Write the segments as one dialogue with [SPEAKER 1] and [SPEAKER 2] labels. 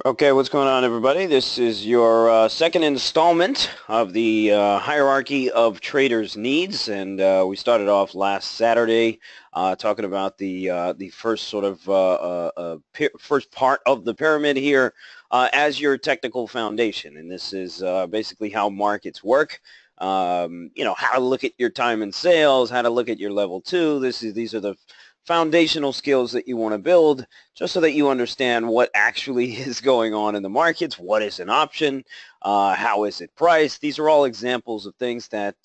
[SPEAKER 1] Okay, what's going on, everybody? This is your second installment of the hierarchy of traders' needs, and we started off last Saturday talking about the first sort of first part of the pyramid here as your technical foundation, and this is basically how markets work. How to look at your time and sales, how to look at your level two. These are the foundational skills that you want to build just so that you understand what actually is going on in the markets, what is an option, how is it priced. These are all examples of things that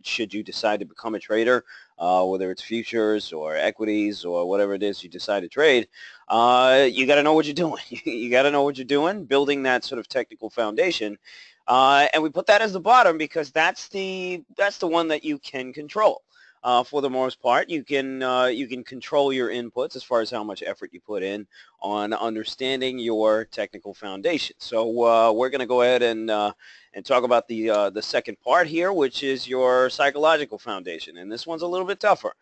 [SPEAKER 1] should you decide to become a trader, whether it's futures or equities or whatever it is you decide to trade, you got to know what you're doing. You got to know what you're doing, building that sort of technical foundation. And we put that as the bottom because that's the one that you can control. For the most part, you can control your inputs as far as how much effort you put in on understanding your technical foundation. So we're going to go ahead and talk about the second part here, which is your psychological foundation, and this one's a little bit tougher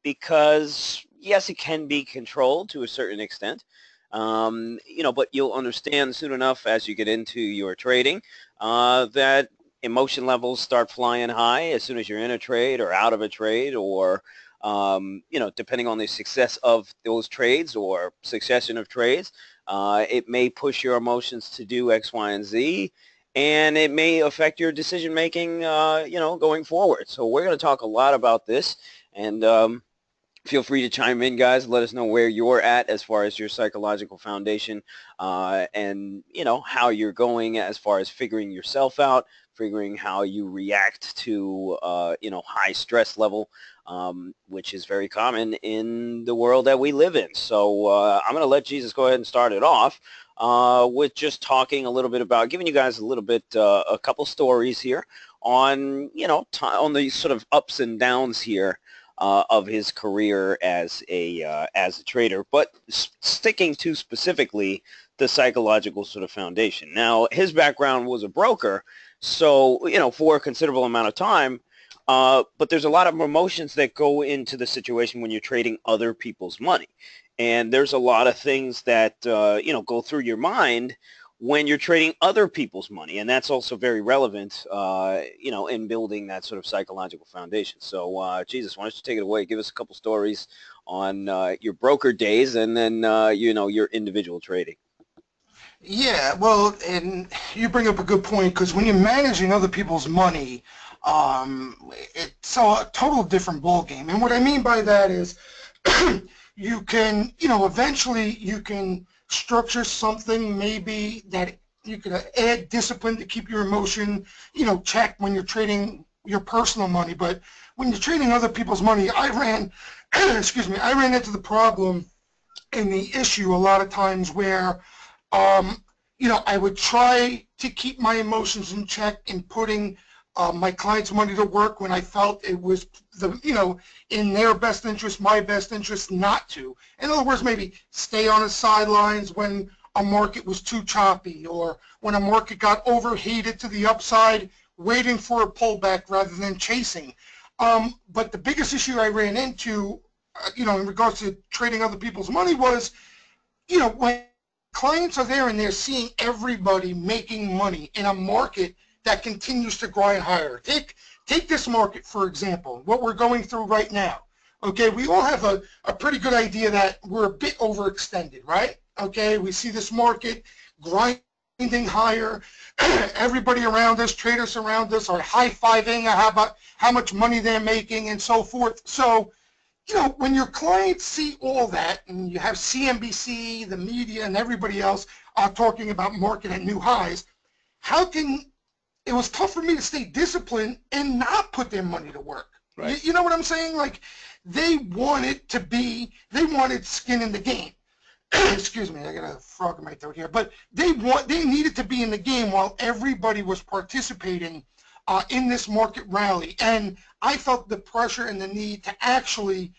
[SPEAKER 1] because yes, it can be controlled to a certain extent. But you'll understand soon enough as you get into your trading that emotion levels start flying high as soon as you're in a trade or out of a trade, or depending on the success of those trades or succession of trades, it may push your emotions to do X, Y, and Z, and it may affect your decision making, going forward. So we're going to talk a lot about this, and feel free to chime in, guys. Let us know where you're at as far as your psychological foundation, and how you're going as far as figuring yourself out, figuring how you react to high stress level, which is very common in the world that we live in. So I'm going to let Jesus go ahead and start it off with just talking a little bit about giving you guys a little bit a couple stories here on on the sort of ups and downs here of his career as a trader, but sticking to specifically the psychological sort of foundation. Now, his background was a broker, so for a considerable amount of time. But there's a lot of emotions that go into the situation when you're trading other people's money, and there's a lot of things that go through your mind when you're trading other people's money, and that's also very relevant, in building that sort of psychological foundation. So, Jesus, why don't you take it away? Give us a couple stories on your broker days, and then your individual trading.
[SPEAKER 2] Yeah, well, and you bring up a good point because when you're managing other people's money, it's a total different ball game. And what I mean by that is you can, eventually you can structure something maybe that you could add discipline to keep your emotion, checked when you're trading your personal money. But when you're trading other people's money, excuse me, I ran into the problem and the issue a lot of times where um, I would try to keep my emotions in check in putting my clients' money to work when I felt it was in their best interest, my best interest not to. In other words, maybe stay on the sidelines when a market was too choppy or when a market got overheated to the upside, waiting for a pullback rather than chasing. But the biggest issue I ran into, in regards to trading other people's money was, when clients are there and they're seeing everybody making money in a market that continues to grind higher. Take this market, for example, what we're going through right now. Okay, we all have a pretty good idea that we're a bit overextended, right? Okay, we see this market grinding higher. Everybody around us, traders around us are high-fiving about how much money they're making and so forth. So when your clients see all that, and you have CNBC, the media, and everybody else talking about market at new highs, it was tough for me to stay disciplined and not put their money to work. You,
[SPEAKER 1] Right.
[SPEAKER 2] you know what I'm saying? Like, they wanted skin in the game. Excuse me, I got a frog in my throat here. But they needed to be in the game while everybody was participating in this market rally. And I felt the pressure and the need to actually,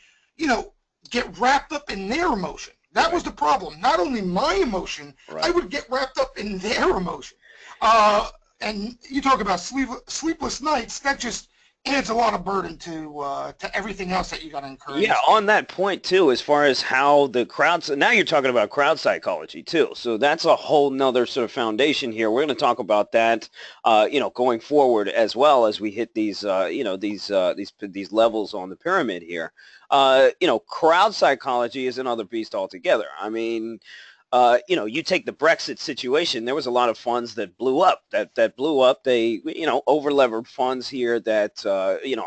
[SPEAKER 2] get wrapped up in their emotion. That was
[SPEAKER 1] Right.
[SPEAKER 2] the problem. Not only my emotion, I
[SPEAKER 1] Right.
[SPEAKER 2] would get wrapped up in their emotion. Uh, and you talk about sleepless nights. That just adds a lot of burden to everything else that you got to incur in
[SPEAKER 1] Yeah,
[SPEAKER 2] this
[SPEAKER 1] on
[SPEAKER 2] game.
[SPEAKER 1] that point too, as far as how the crowds, now you're talking about crowd psychology too. So that's a whole nother sort of foundation here. We're going to talk about that, going forward as well as we hit these, these levels on the pyramid here. Crowd psychology is another beast altogether. I mean, you take the Brexit situation, there was a lot of funds that blew up, that blew up. They, over-levered funds here that,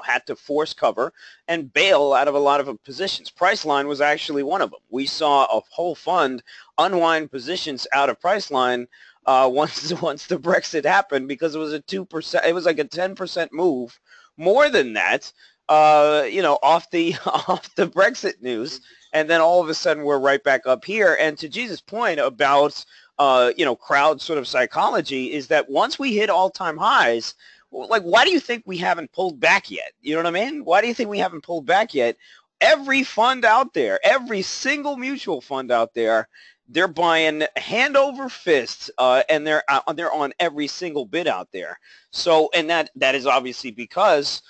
[SPEAKER 1] had to force cover and bail out of a lot of positions. Priceline was actually one of them. We saw a whole fund unwind positions out of Priceline once the Brexit happened because it was a 2%, it was like a 10% move, more than that, off the off the Brexit news. And then all of a sudden we're right back up here. And to Jesus' point about, crowd sort of psychology is that once we hit all-time highs, like, why do you think we haven't pulled back yet? You know what I mean? Why do you think we haven't pulled back yet? Every fund out there, every single mutual fund out there, they're buying hand over fist, and they're on every single bid out there. So, and that is obviously because,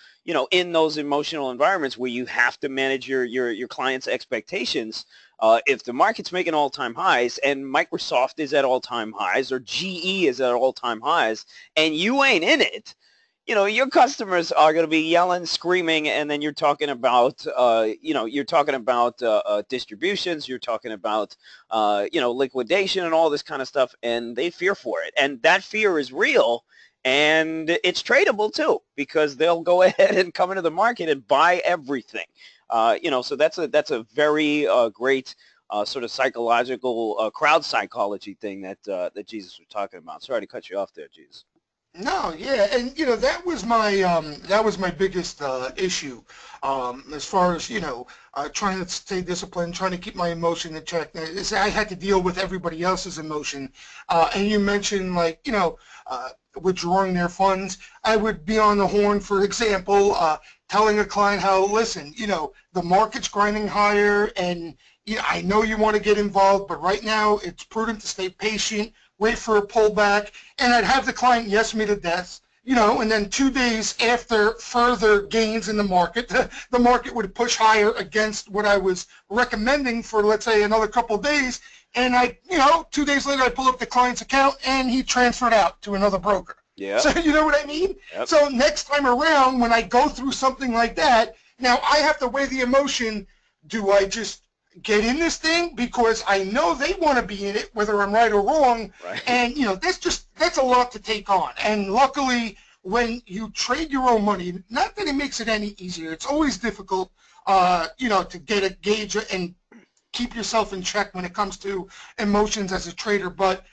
[SPEAKER 1] in those emotional environments where you have to manage your clients' expectations, if the market's making all-time highs and Microsoft is at all-time highs or GE is at all-time highs and you ain't in it, your customers are going to be yelling, screaming, and then you're talking about, distributions, you're talking about, liquidation and all this kind of stuff, and they fear for it. And that fear is real, and it's tradable too, because they'll go ahead and come into the market and buy everything. So that's a very great sort of psychological crowd psychology thing that Jesus was talking about. Sorry to cut you off there, Jesus.
[SPEAKER 2] No, yeah, and that was my biggest issue, as far as trying to stay disciplined, trying to keep my emotion in check. Is I had to deal with everybody else's emotion, and you mentioned like withdrawing their funds. I would be on the horn, for example, telling a client how, listen, the market's grinding higher, and I know you want to get involved, but right now it's prudent to stay patient, wait for a pullback, and I'd have the client yes me to death, and then 2 days after further gains in the market, the market would push higher against what I was recommending for, let's say, another couple of days, and 2 days later I pull up the client's account and he transferred out to another broker.
[SPEAKER 1] Yeah.
[SPEAKER 2] So you know what I mean?
[SPEAKER 1] Yep.
[SPEAKER 2] So next time around when I go through something like that, now I have to weigh the emotion. Do I just get in this thing because I know they want to be in it, whether I'm right or wrong,
[SPEAKER 1] right.
[SPEAKER 2] And that's a lot to take on. And luckily, when you trade your own money, not that it makes it any easier, it's always difficult, to get a gauge and keep yourself in check when it comes to emotions as a trader. But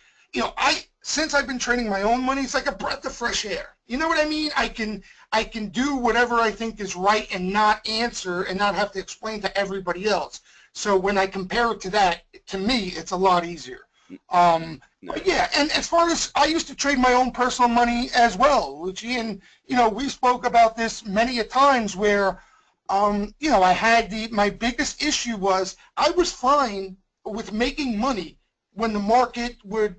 [SPEAKER 2] since I've been trading my own money, it's like a breath of fresh air. You know what I mean? I can do whatever I think is right and not answer and not have to explain to everybody else. So when I compare it to that, to me, it's a lot easier. But yeah, and as far as I used to trade my own personal money as well, Lucci, and we spoke about this many a times where, I had my biggest issue was I was fine with making money when the market would,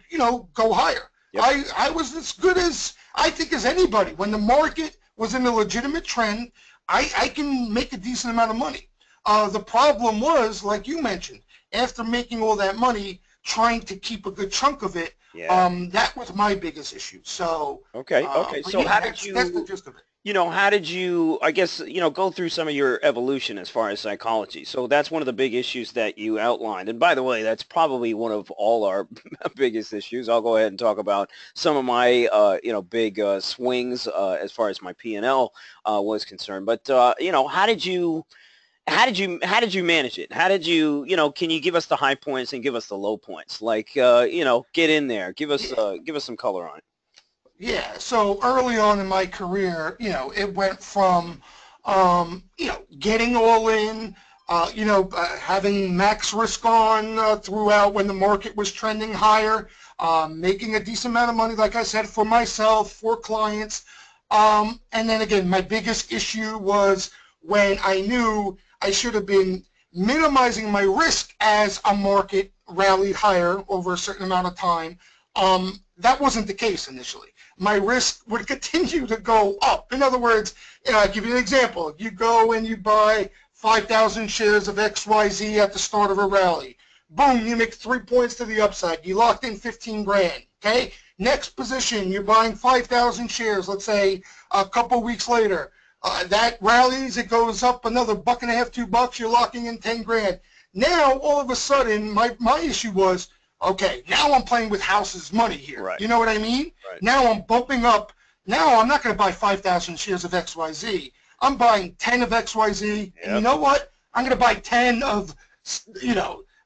[SPEAKER 2] go higher. Yep. I was as good as, I think, as anybody. When the market was in a legitimate trend, I can make a decent amount of money. The problem was, like you mentioned, after making all that money, trying to keep a good chunk of it, that was my biggest issue. So
[SPEAKER 1] okay. So
[SPEAKER 2] yeah, that's the gist of it.
[SPEAKER 1] How did you, I guess, go through some of your evolution as far as psychology? So that's one of the big issues that you outlined. And by the way, that's probably one of all our biggest issues. I'll go ahead and talk about some of my, big swings as far as my P&L was concerned. But, how did you manage it? How did you, can you give us the high points and give us the low points? Like, get in there, give us some color on it.
[SPEAKER 2] Yeah, so early on in my career, it went from, getting all in, having max risk on throughout when the market was trending higher, making a decent amount of money, like I said, for myself, for clients. And then again, my biggest issue was when I knew I should have been minimizing my risk as a market rallied higher over a certain amount of time. That wasn't the case initially. My risk would continue to go up. In other words, I'll give you an example. You go and you buy 5,000 shares of XYZ at the start of a rally. Boom, you make 3 points to the upside. You locked in 15 grand, okay? Next position, you're buying 5,000 shares, let's say a couple weeks later. That rallies, it goes up another $1.50, $2, you're locking in 10 grand. Now, all of a sudden, my issue was, okay, now I'm playing with house's money here.
[SPEAKER 1] Right.
[SPEAKER 2] You know what I mean?
[SPEAKER 1] Right.
[SPEAKER 2] Now I'm bumping up. Now I'm not going to buy 5,000 shares of XYZ. I'm buying 10 of XYZ. Yep. And you know what? I'm going to buy 10 of,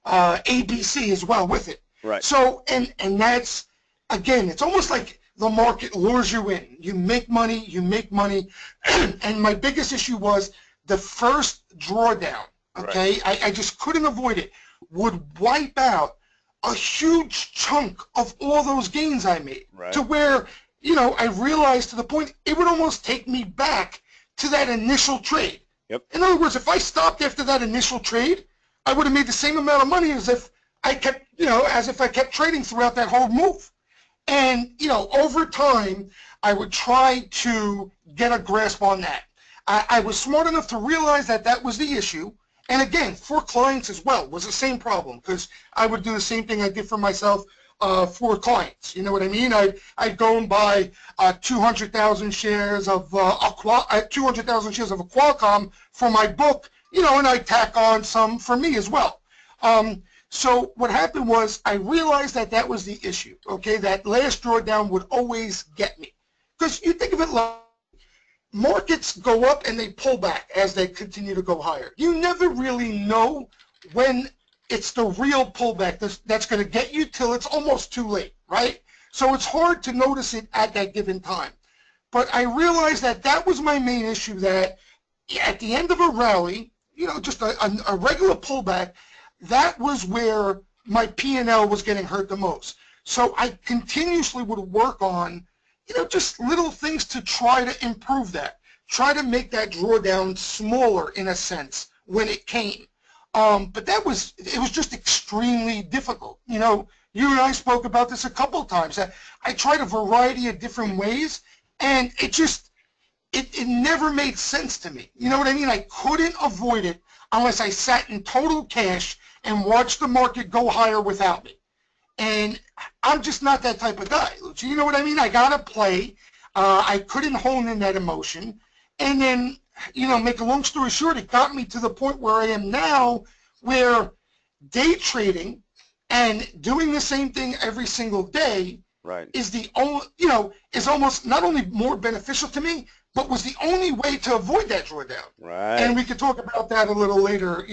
[SPEAKER 2] ABC as well with it.
[SPEAKER 1] Right.
[SPEAKER 2] So, and that's, again, it's almost like the market lures you in. You make money, and my biggest issue was the first drawdown, okay? Right. I just couldn't avoid it. Would wipe out a huge chunk of all those gains I made, right, to where, I realized to the point it would almost take me back to that initial trade.
[SPEAKER 1] Yep.
[SPEAKER 2] In other words, if I stopped after that initial trade, I would have made the same amount of money as if I kept, I kept trading throughout that whole move. And, over time, I would try to get a grasp on that. I was smart enough to realize that that was the issue. And again, for clients as well, was the same problem, because I would do the same thing I did for myself for clients. You know what I mean? I'd go and buy 200,000 shares of 200,000 shares of a Qualcomm for my book, and I'd tack on some for me as well. So what happened was I realized that that was the issue. Okay, that last drawdown would always get me, because you think of it like markets go up and they pull back as they continue to go higher. You never really know when it's the real pullback that's going to get you till it's almost too late, right? So it's hard to notice it at that given time. But I realized that that was my main issue, that at the end of a rally, just a regular pullback, that was where my P&L was getting hurt the most. So I continuously would work on just little things to try to improve that. Try to make that drawdown smaller in a sense when it came. But it was just extremely difficult. You and I spoke about this a couple of times. I tried a variety of different ways, and it never made sense to me. You know what I mean? I couldn't avoid it unless I sat in total cash and watched the market go higher without me. And I'm just not that type of guy, Lucci. You know what I mean? I got to play. I couldn't hone in that emotion. And then, make a long story short, it got me to the point where I am now, where day trading and doing the same thing every single day, right, is the only, is almost not only more beneficial to me, but was the only way to avoid that drawdown.
[SPEAKER 1] Right.
[SPEAKER 2] And we could talk about that a little later,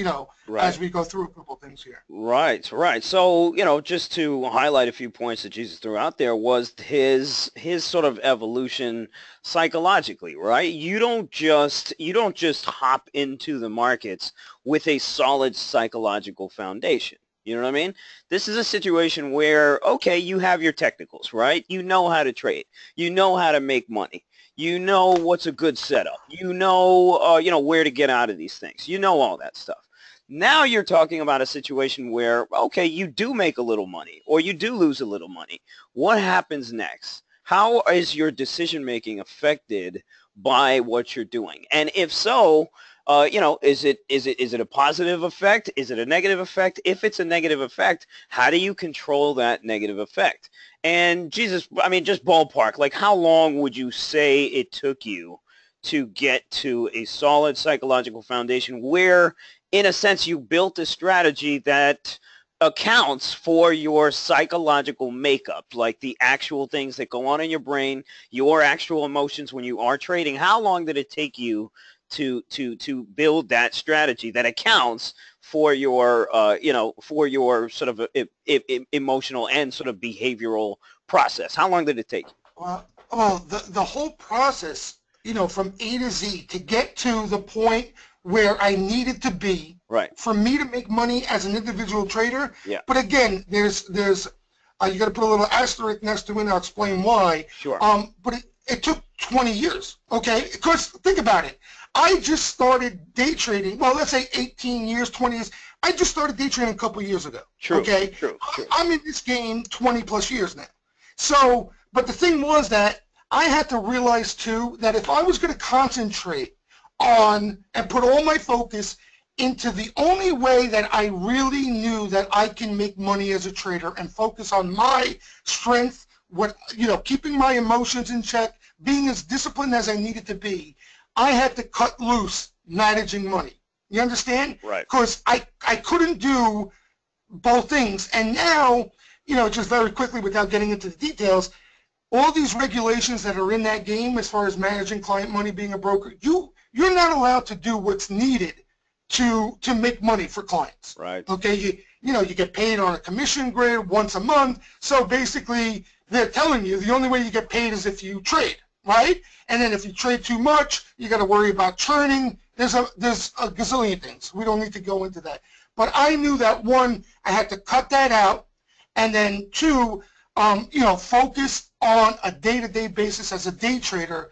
[SPEAKER 1] right,
[SPEAKER 2] as we go through a couple things here.
[SPEAKER 1] Right, right. So, just to highlight a few points that Jesus threw out there was his sort of evolution psychologically, right? You don't just hop into the markets with a solid psychological foundation. You know what I mean? This is a situation where, okay, you have your technicals, right? You know how to trade. You know how to make money. You know what's a good setup. You know, where to get out of these things. You know all that stuff. Now you're talking about a situation where, okay, you do make a little money or you do lose a little money. What happens next? How is your decision-making affected by what you're doing? And if so, is it a positive effect? Is it a negative effect? If it's a negative effect, how do you control that negative effect? And Jesus, I mean, just ballpark, like how long would you say it took you to get to a solid psychological foundation where, in a sense, you built a strategy that accounts for your psychological makeup, like the actual things that go on in your brain, your actual emotions when you are trading? How long did it take you to build that strategy that accounts for your for your sort of emotional and sort of behavioral process? How long did it take you?
[SPEAKER 2] Well, the whole process, from A to Z to get to the point where I needed to be,
[SPEAKER 1] right,
[SPEAKER 2] for me to make money as an individual trader.
[SPEAKER 1] Yeah.
[SPEAKER 2] But again, there's you got to put a little asterisk next to it, and I'll explain why.
[SPEAKER 1] Sure.
[SPEAKER 2] But it took 20 years, okay? Because think about it. I just started day trading, well, let's say 18 years, 20 years. I just started day trading a couple of years ago.
[SPEAKER 1] True,
[SPEAKER 2] okay?
[SPEAKER 1] True.
[SPEAKER 2] I'm in this game 20 plus years now. So, but the thing was that I had to realize too that if I was going to concentrate on and put all my focus into the only way that I really knew that I can make money as a trader and focus on my strength, what, keeping my emotions in check, being as disciplined as I needed to be, I had to cut loose managing money. You understand?
[SPEAKER 1] Right.
[SPEAKER 2] Because I couldn't do both things. And now, just very quickly without getting into the details, all these regulations that are in that game as far as managing client money, being a broker, you're not allowed to do what's needed to make money for clients.
[SPEAKER 1] Right.
[SPEAKER 2] Okay, you get paid on a commission grid once a month. So basically, they're telling you the only way you get paid is if you trade, right? And then if you trade too much, you got to worry about churning. There's a gazillion things. We don't need to go into that. But I knew that one, I had to cut that out, and then two, focus on a day-to-day basis as a day trader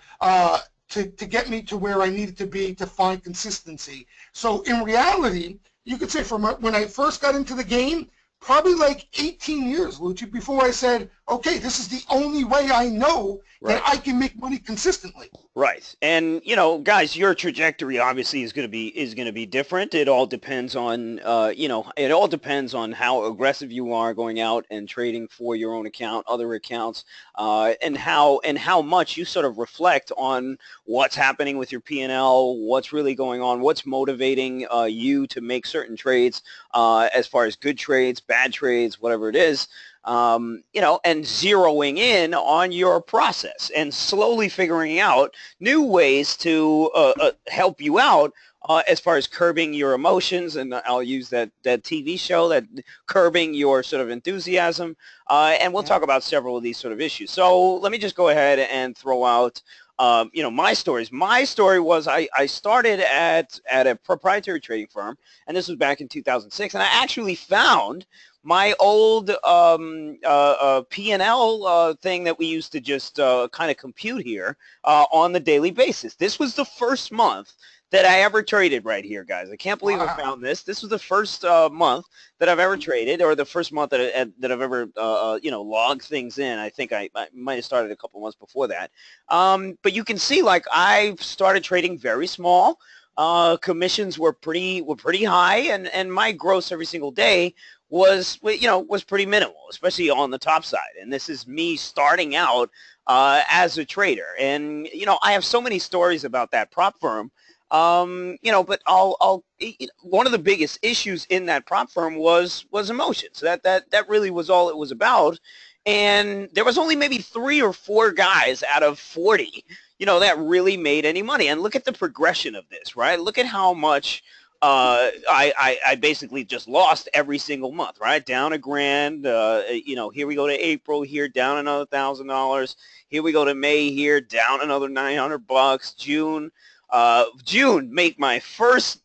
[SPEAKER 2] to get me to where I needed to be to find consistency. So in reality, you could say from when I first got into the game, probably like 18 years, Lucci, before I said, okay, this is the only way I know that I can make money consistently.
[SPEAKER 1] Right. And, guys, your trajectory obviously is going to be different. It all depends on, it all depends on how aggressive you are going out and trading for your own account, other accounts, and how much you sort of reflect on what's happening with your P&L, what's really going on, what's motivating you to make certain trades, as far as good trades, bad trades, whatever it is. And zeroing in on your process and slowly figuring out new ways to help you out as far as curbing your emotions, and I'll use that TV show, that curbing your sort of enthusiasm, and we'll talk about several of these sort of issues. So let me just go ahead and throw out my stories. My story was I started at a proprietary trading firm, and this was back in 2006, and I actually found my old P&L thing that we used to just kind of compute here on the daily basis. This was the first month that I ever traded right here, guys. I can't believe I found this. This was the first month that I've ever traded, or the first month that I've ever, logged things in. I think I might have started a couple months before that. But you can see, like, I started trading very small. Commissions were pretty high, and my gross every single day was pretty minimal, especially on the top side. And this is me starting out as a trader. And I have so many stories about that prop firm. But one of the biggest issues in that prop firm was emotions. That really was all it was about. And there was only maybe 3 or 4 guys out of 40, that really made any money. And look at the progression of this, right? Look at how much I basically just lost every single month, right? Down $1,000. Here we go to April, here down another $1,000. Here we go to May, here down another $900. June, make my first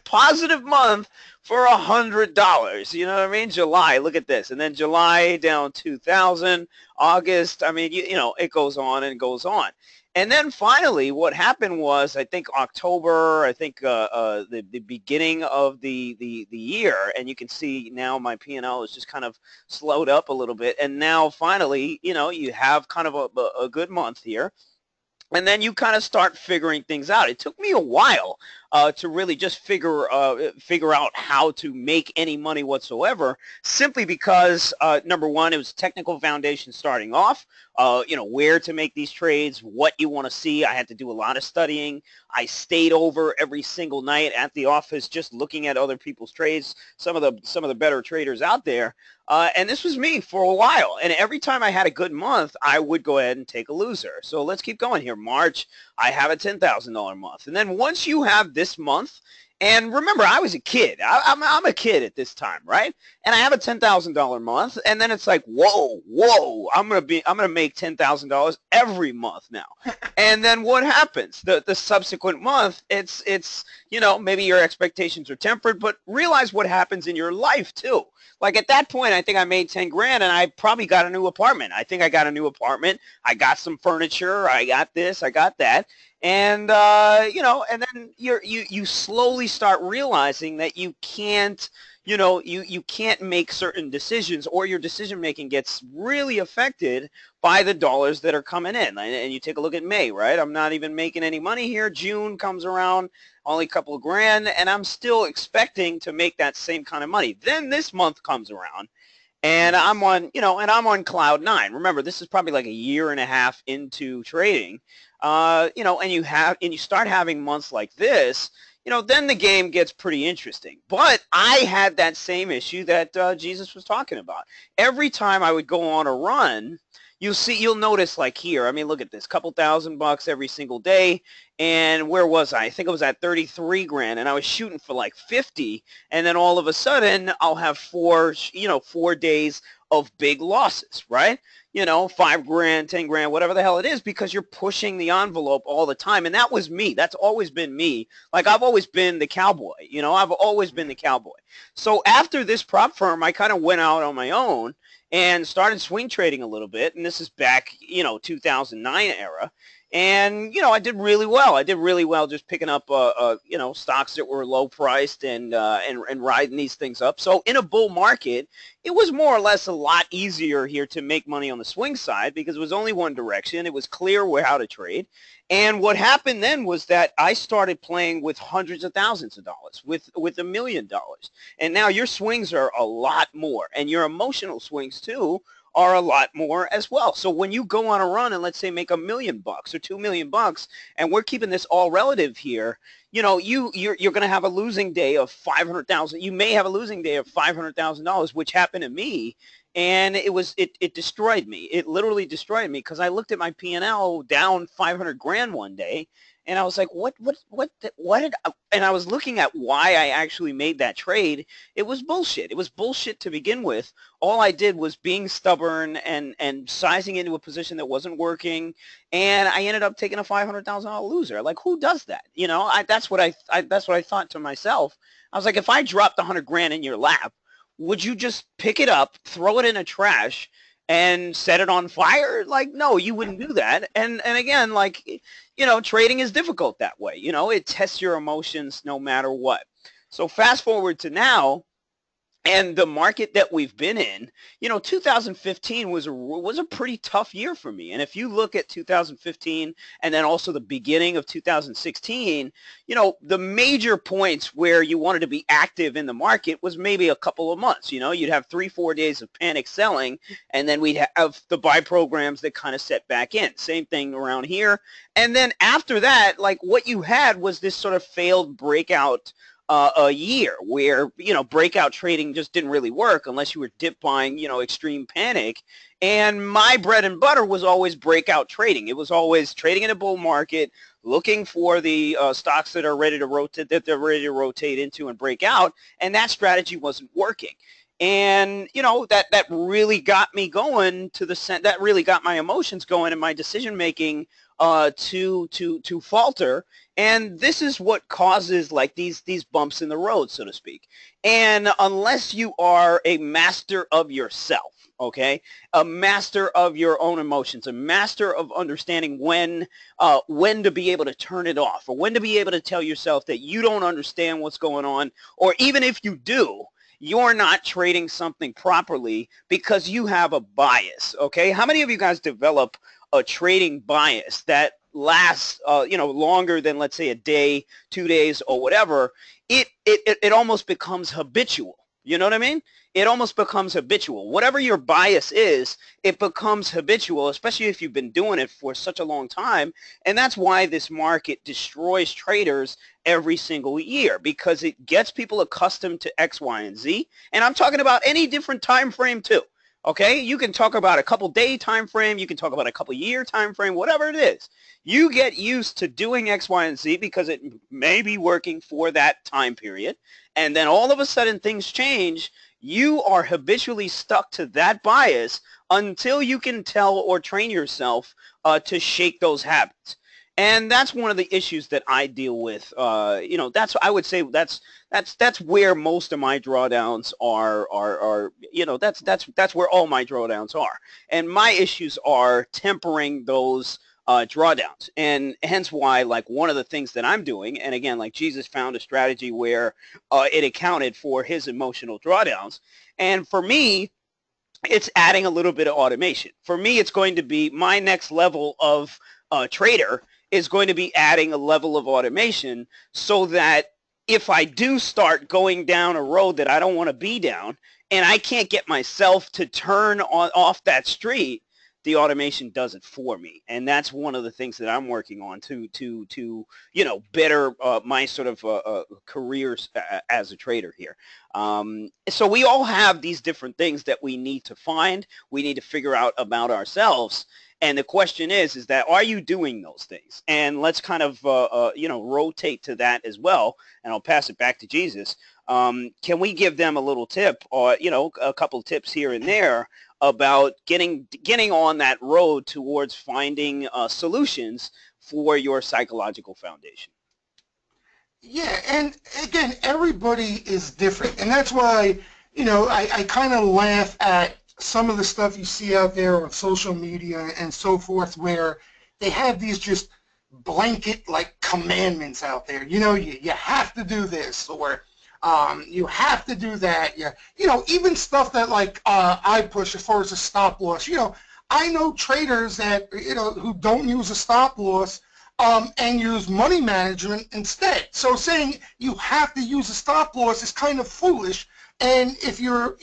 [SPEAKER 1] positive month for $100. You know what I mean? July, look at this, and then July down 2,000. August, I mean, it goes on and goes on. And then finally, what happened was, I think October, the beginning of the year, and you can see now my P&L is just kind of slowed up a little bit. And now finally, you have kind of a good month here. And then you kind of start figuring things out. It took me a while to really just figure out how to make any money whatsoever, simply because, number one, it was technical foundation starting off, where to make these trades, what you want to see. I had to do a lot of studying. I stayed over every single night at the office just looking at other people's trades, some of the better traders out there. And this was me for a while. And every time I had a good month, I would go ahead and take a loser. So let's keep going here. March, I have a $10,000 month. And then once you have this month, and remember, I was a kid. I'm a kid at this time, right? And I have a $10,000 month, and then it's like, whoa! I'm gonna make $10,000 every month now. And then what happens? The subsequent month, it's maybe your expectations are tempered, but realize what happens in your life too. Like at that point, I think I made 10 grand, and I probably got a new apartment. I think I got a new apartment. I got some furniture. I got this. I got that. And and then you slowly start realizing that you can't you can't make certain decisions, or your decision making gets really affected by the dollars that are coming in. And you take a look at May, right? I'm not even making any money here. June comes around, only a couple of grand, and I'm still expecting to make that same kind of money. Then this month comes around, and I'm on cloud nine. Remember, this is probably like a year and a half into trading, and you start having months like this, then the game gets pretty interesting. But I had that same issue that Jesus was talking about. Every time I would go on a run, you'll notice, like here, I mean, look at this, couple $1,000 every single day. And where was I? I think I was at 33 grand, and I was shooting for like 50. And then all of a sudden, I'll have 4 days of big losses, right? 5 grand, 10 grand, whatever the hell it is, because you're pushing the envelope all the time. And that was me. That's always been me. Like, I've always been the cowboy. I've always been the cowboy. So after this prop firm, I kind of went out on my own and started swing trading a little bit. And this is back, 2009 era. And, I did really well. I did really well just picking up, stocks that were low priced and riding these things up. So in a bull market, it was more or less a lot easier here to make money on the swing side because it was only one direction. It was clear how to trade. And what happened then was that I started playing with hundreds of thousands of dollars, with $1 million. And now your swings are a lot more, and your emotional swings too are a lot more as well. So when you go on a run and let's say make $1 million or $2 million, and we're keeping this all relative here, you're going to have a losing day of 500,000. You may have a losing day of $500,000, which happened to me. And it destroyed me. It literally destroyed me because I looked at my P&L down 500 grand one day, and I was like, what did, and I was looking at why I actually made that trade. It was bullshit. It was bullshit to begin with. All I did was being stubborn and sizing into a position that wasn't working, and I ended up taking a $500,000 loser. Like, who does that? That's what I thought to myself. I was like, if I dropped 100 grand in your lap, would you just pick it up, throw it in a trash, and set it on fire? Like, no, you wouldn't do that. And again, like, trading is difficult that way. It tests your emotions no matter what. So fast forward to now, and the market that we've been in, 2015 was a pretty tough year for me. And if you look at 2015 and then also the beginning of 2016, the major points where you wanted to be active in the market was maybe a couple of months. You'd have 3-4 days of panic selling, and then we'd have the buy programs that kind of set back in. Same thing around here. And then after that, like, what you had was this sort of failed breakout a year where, breakout trading just didn't really work unless you were dip buying, extreme panic. And my bread and butter was always breakout trading. It was always trading in a bull market, looking for the stocks that are ready to rotate into and break out. And that strategy wasn't working. And, that really got me going that really got my emotions going and my decision making to falter. And this is what causes like these bumps in the road, so to speak. And unless you are a master of yourself, okay, a master of your own emotions, a master of understanding when to be able to turn it off, or when to be able to tell yourself that you don't understand what's going on, or even if you do, you're not trading something properly because you have a bias, okay? How many of you guys develop a trading bias that lasts, longer than, let's say, a day, 2 days, or whatever? It almost becomes habitual. You know what I mean? It almost becomes habitual. Whatever your bias is, it becomes habitual, especially if you've been doing it for such a long time. And that's why this market destroys traders every single year, because it gets people accustomed to X, Y, and Z. And I'm talking about any different time frame too. Okay, you can talk about a couple day time frame, you can talk about a couple year time frame, whatever it is. You get used to doing X, Y, and Z because it may be working for that time period, and then all of a sudden things change. You are habitually stuck to that bias until you can tell or train yourself to shake those habits. And that's one of the issues that I deal with. I would say that's where most of my drawdowns are. That's where all my drawdowns are. And my issues are tempering those drawdowns. And hence why, like, one of the things that I'm doing, and again, like, Jesus found a strategy where it accounted for his emotional drawdowns. And for me, it's adding a little bit of automation. For me, it's going to be my next level of trader is going to be adding a level of automation so that if I do start going down a road that I don't want to be down and I can't get myself to turn off that street, the automation does it for me. And that's one of the things that I'm working on to better my sort of careers as a trader here. So we all have these different things that we need to find, we need to figure out about ourselves. And the question is that are you doing those things? And let's kind of, rotate to that as well. And I'll pass it back to Jesus. Can we give them a little tip or, a couple of tips here and there about getting on that road towards finding solutions for your psychological foundation?
[SPEAKER 2] Yeah, and again, everybody is different. And that's why, I kind of laugh at some of the stuff you see out there on social media and so forth where they have these just blanket like commandments out there. You have to do this or you have to do that. Even stuff that like I push as far as a stop loss. I know traders that who don't use a stop loss and use money management instead. So saying you have to use a stop loss is kind of foolish. And if you're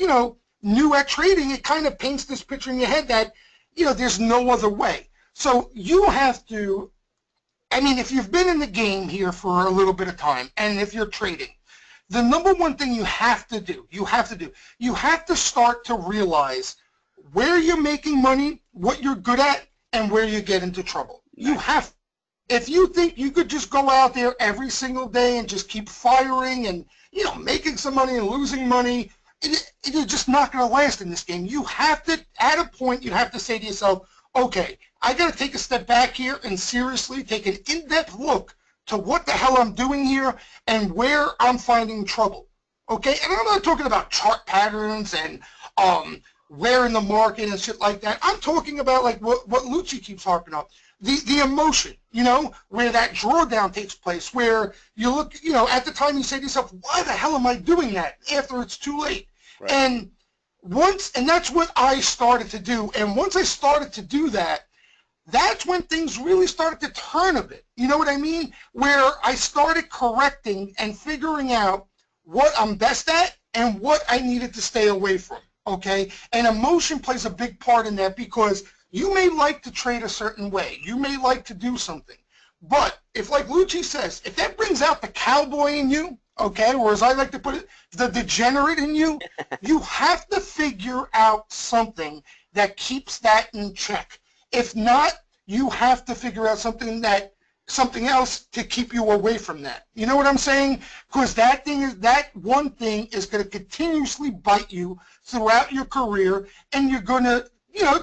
[SPEAKER 2] new at trading, it kind of paints this picture in your head that there's no other way. So you have to. I mean, if you've been in the game here for a little bit of time, and if you're trading, the number one thing you have to start to realize where you're making money, what you're good at, and where you get into trouble. You have, if you think you could just go out there every single day and just keep firing and, making some money and losing money, you're just not going to last in this game. You have to, at a point, you have to say to yourself, okay, I got to take a step back here and seriously take an in-depth look to what the hell I'm doing here and where I'm finding trouble, okay? And I'm not talking about chart patterns and where in the market and shit like that. I'm talking about like what Lucci keeps harping on, the emotion, where that drawdown takes place, where you look, at the time you say to yourself, why the hell am I doing that after it's too late? Right. And that's what I started to do. And once I started to do that, that's when things really started to turn a bit. You know what I mean? Where I started correcting and figuring out what I'm best at and what I needed to stay away from, okay? And emotion plays a big part in that because you may like to trade a certain way. You may like to do something. But if, like Lucci says, if that brings out the cowboy in you, okay, or as I like to put it, the degenerate in you, you have to figure out something that keeps that in check. If not, you have to figure out something else to keep you away from that. You know what I'm saying? Because that one thing is going to continuously bite you throughout your career, and you're going to,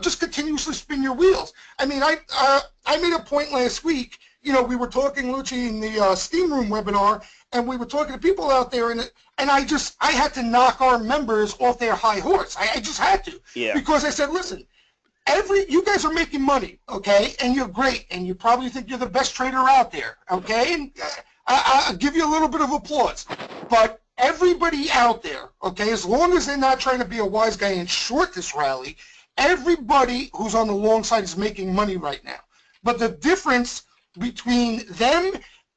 [SPEAKER 2] just continuously spin your wheels. I mean, I made a point last week. We were talking, Lucci, in the Steam Room webinar, and we were talking to people out there, and I had to knock our members off their high horse. I just had to. Yeah. Because I said, listen, you guys are making money, okay, and you're great, and you probably think you're the best trader out there, okay, and I'll give you a little bit of applause, but everybody out there, okay, as long as they're not trying to be a wise guy and short this rally, everybody who's on the long side is making money right now. But the difference between them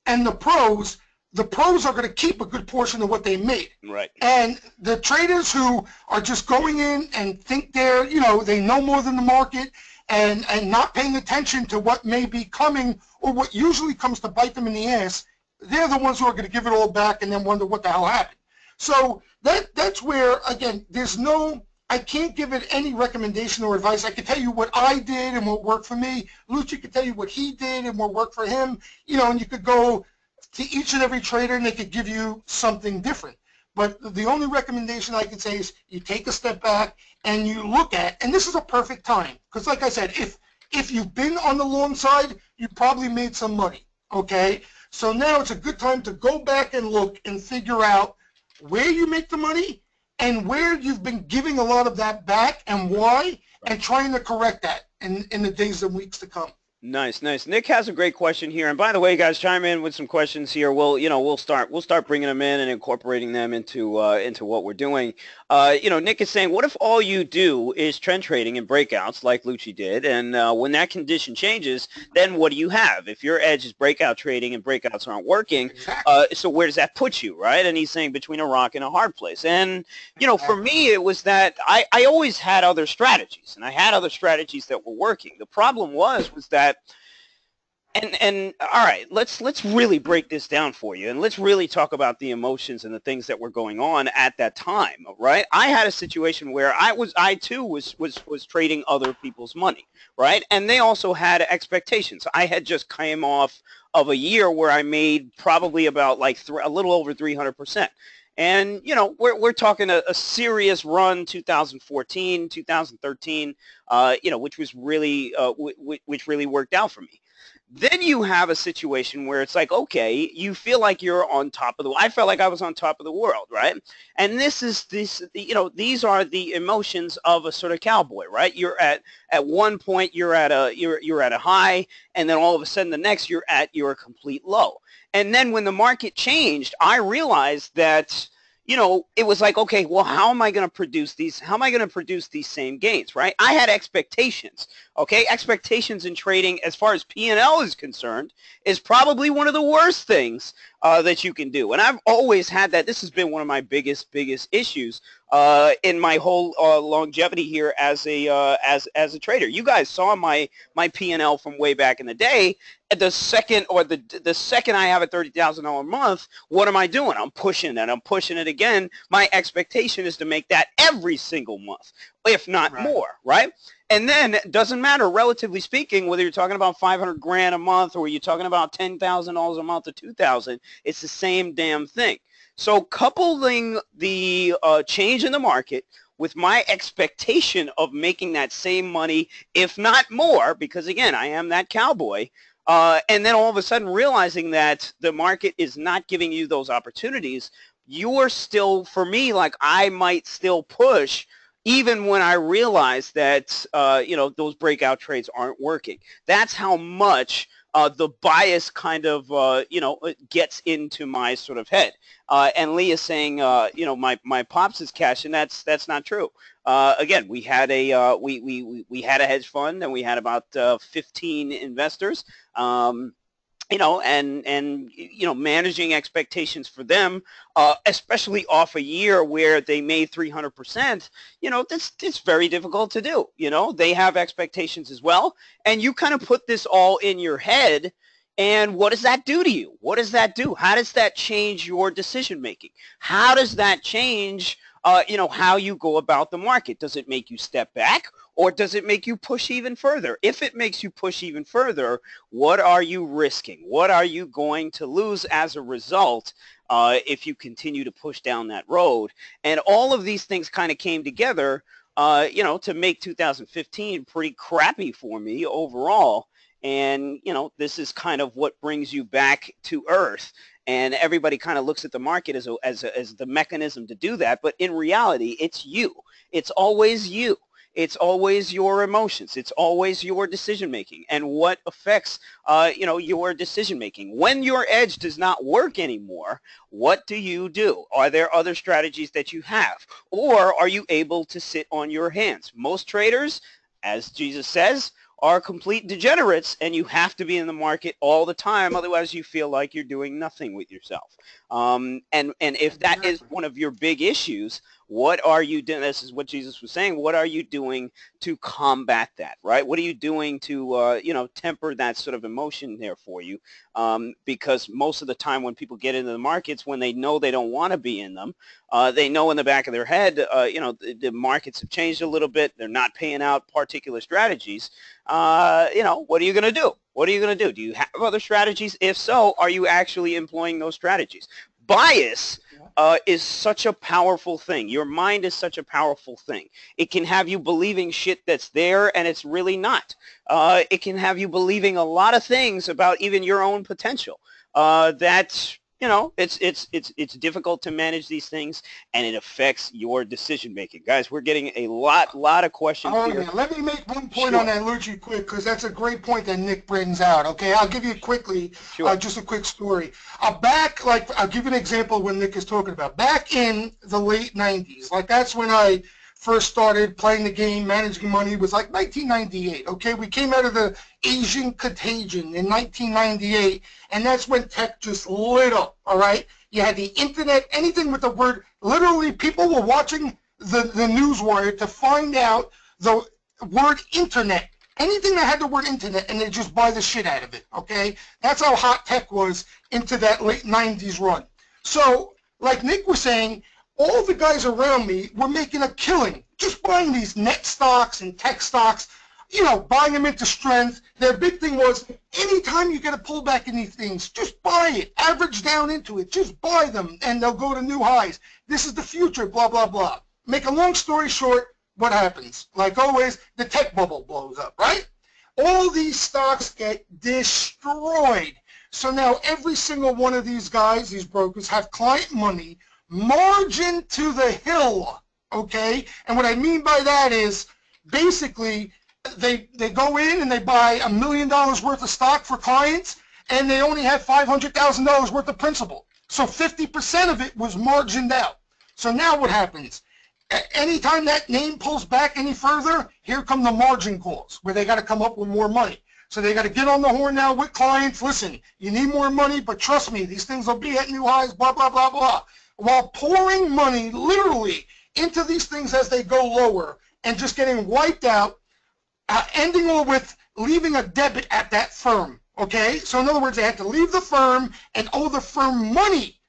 [SPEAKER 2] and the pros are going to keep a good portion of what they made. Right. And the traders who are just going in and think they know more than the market and not paying attention to what may be coming or what usually comes to bite them in the ass, they're the ones who are going to give it all back and then wonder what the hell happened. So that's where, again, I can't give it any recommendation or advice. I can tell you what I did and what worked for me. Lucci could tell you what he did and what worked for him, and you could go to each and every trader and they could give you something different. But the only recommendation I can say is you take a step back and you look at, and this is a perfect time, because like I said, if you've been on the long side, you probably made some money, okay? So now it's a good time to go back and look and figure out where you make the money and where you've been giving a lot of that back and why, and trying to correct that in the days and weeks to come.
[SPEAKER 1] Nice, nice. Nick has a great question here, and by the way, guys, chime in with some questions here. We'll start bringing them in and incorporating them into what we're doing. Nick is saying, what if all you do is trend trading and breakouts like Lucci did, and when that condition changes, then what do you have? If your edge is breakout trading and breakouts aren't working,
[SPEAKER 2] Exactly.
[SPEAKER 1] so where does that put you, right? And he's saying between a rock and a hard place. And for
[SPEAKER 2] Exactly.
[SPEAKER 1] me, it was that I always had other strategies, and I had other strategies that were working. The problem was that and all right, let's really break this down for you, and let's really talk about the emotions and the things that were going on at that time, right? I had a situation where I too was trading other people's money, right? And they also had expectations. I had just came off of a year where I made probably about like a little over 300%. And we're talking a serious run, 2014, 2013, which was really which really worked out for me. Then you have a situation where it's like, okay, you feel like you're on top of I felt like I was on top of the world, right? And these are the emotions of a sort of cowboy, right? You're at one point you're at a high, and then all of a sudden the next you're at your complete low. And then when the market changed, I realized that it was like, okay, well, how am I going to produce these? How am I going to produce these same gains, right? I had expectations, okay? Expectations in trading, as far as P&L is concerned, is probably one of the worst things that you can do. And I've always had that. This has been one of my biggest issues in my whole longevity here as a trader. You guys saw my P&L from way back in the day. At the second I have a $30,000 month, what am I doing? I'm pushing it. I'm pushing it again. My expectation is to make that every single month, if not
[SPEAKER 2] Right.
[SPEAKER 1] more, right? And then it doesn't matter, relatively speaking, whether you're talking about 500 grand a month or you're talking about $10,000 a month or 2,000, it's the same damn thing. So coupling the change in the market with my expectation of making that same money, if not more, because again, I am that cowboy, and then all of a sudden realizing that the market is not giving you those opportunities, you're still, for me, like I might still push even when I realize that, those breakout trades aren't working. That's how much the bias kind of, gets into my sort of head. And Lee is saying, my pops is cash, and that's not true. Again, we had we had a hedge fund, and we had about 15 investors. Managing expectations for them, especially off a year where they made 300%, it's very difficult to do. They have expectations as well, and you kind of put this all in your head. And what does that do to you? What does that do? How does that change your decision making? How does that change, how you go about the market? Does it make you step back, or does it make you push even further? If it makes you push even further, what are you risking? What are you going to lose as a result if you continue to push down that road? And all of these things kind of came together, to make 2015 pretty crappy for me overall. And, this is kind of what brings you back to earth. And everybody kind of looks at the market as the mechanism to do that. But in reality, it's you. It's always you. It's always your emotions. It's always your decision making and what affects, your decision making. When your edge does not work anymore, what do you do? Are there other strategies that you have? Or are you able to sit on your hands? Most traders, as Jesus says, are complete degenerates, and you have to be in the market all the time. Otherwise, you feel like you're doing nothing with yourself. And if that is
[SPEAKER 2] Exactly.
[SPEAKER 1] one of your big issues, what are you doing? This is what Jesus was saying. What are you doing to combat that, right? What are you doing to, temper that sort of emotion there for you? Because most of the time when people get into the markets, when they know they don't want to be in them, they know in the back of their head, the markets have changed a little bit. They're not paying out particular strategies. What are you going to do? What are you going to do? Do you have other strategies? If so, are you actually employing those strategies? Bias
[SPEAKER 2] Yeah.
[SPEAKER 1] is such a powerful thing. Your mind is such a powerful thing. It can have you believing shit that's there and it's really not. It can have you believing a lot of things about even your own potential that you know, it's difficult to manage these things, and it affects your decision making. Guys, we're getting a lot of questions
[SPEAKER 2] Oh,
[SPEAKER 1] here.
[SPEAKER 2] yeah. Let me make one point on
[SPEAKER 1] Sure,
[SPEAKER 2] that, Lucci, quick, because that's a great point that Nick brings out. Okay, I'll give you quickly
[SPEAKER 1] sure.
[SPEAKER 2] just a quick story. I'll give you an example of what Nick is talking about. Back in the late 90s, like that's when I first started playing the game, managing money, was like 1998. Okay, we came out of the Asian contagion in 1998, and that's when tech just lit up. All right, you had the internet, anything with the word, literally, people were watching the news wire to find out the word internet, anything that had the word internet, and they just buy the shit out of it, okay? That's how hot tech was into that late 90s run. So, like Nick was saying, all the guys around me were making a killing just buying these net stocks and tech stocks, you know, buying them into strength. Their big thing was, anytime you get a pullback in these things, just buy it, average down into it, just buy them, and they'll go to new highs. This is the future, blah, blah, blah. Make a long story short, what happens? Like always, the tech bubble blows up, right? All these stocks get destroyed. So now every single one of these guys, these brokers, have client money margin to the hill, okay? And what I mean by that is basically they go in and they buy $1 million worth of stock for clients, and they only have $500,000 worth of principal. So 50% of it was margined out. So now what happens? Anytime that name pulls back any further, here come the margin calls, where they got to come up with more money. So they got to get on the horn now with clients. Listen, you need more money, but trust me, these things will be at new highs, blah, blah, blah, blah. While pouring money literally into these things as they go lower and just getting wiped out, ending all with leaving a debit at that firm, okay? So in other words, they had to leave the firm and owe the firm money,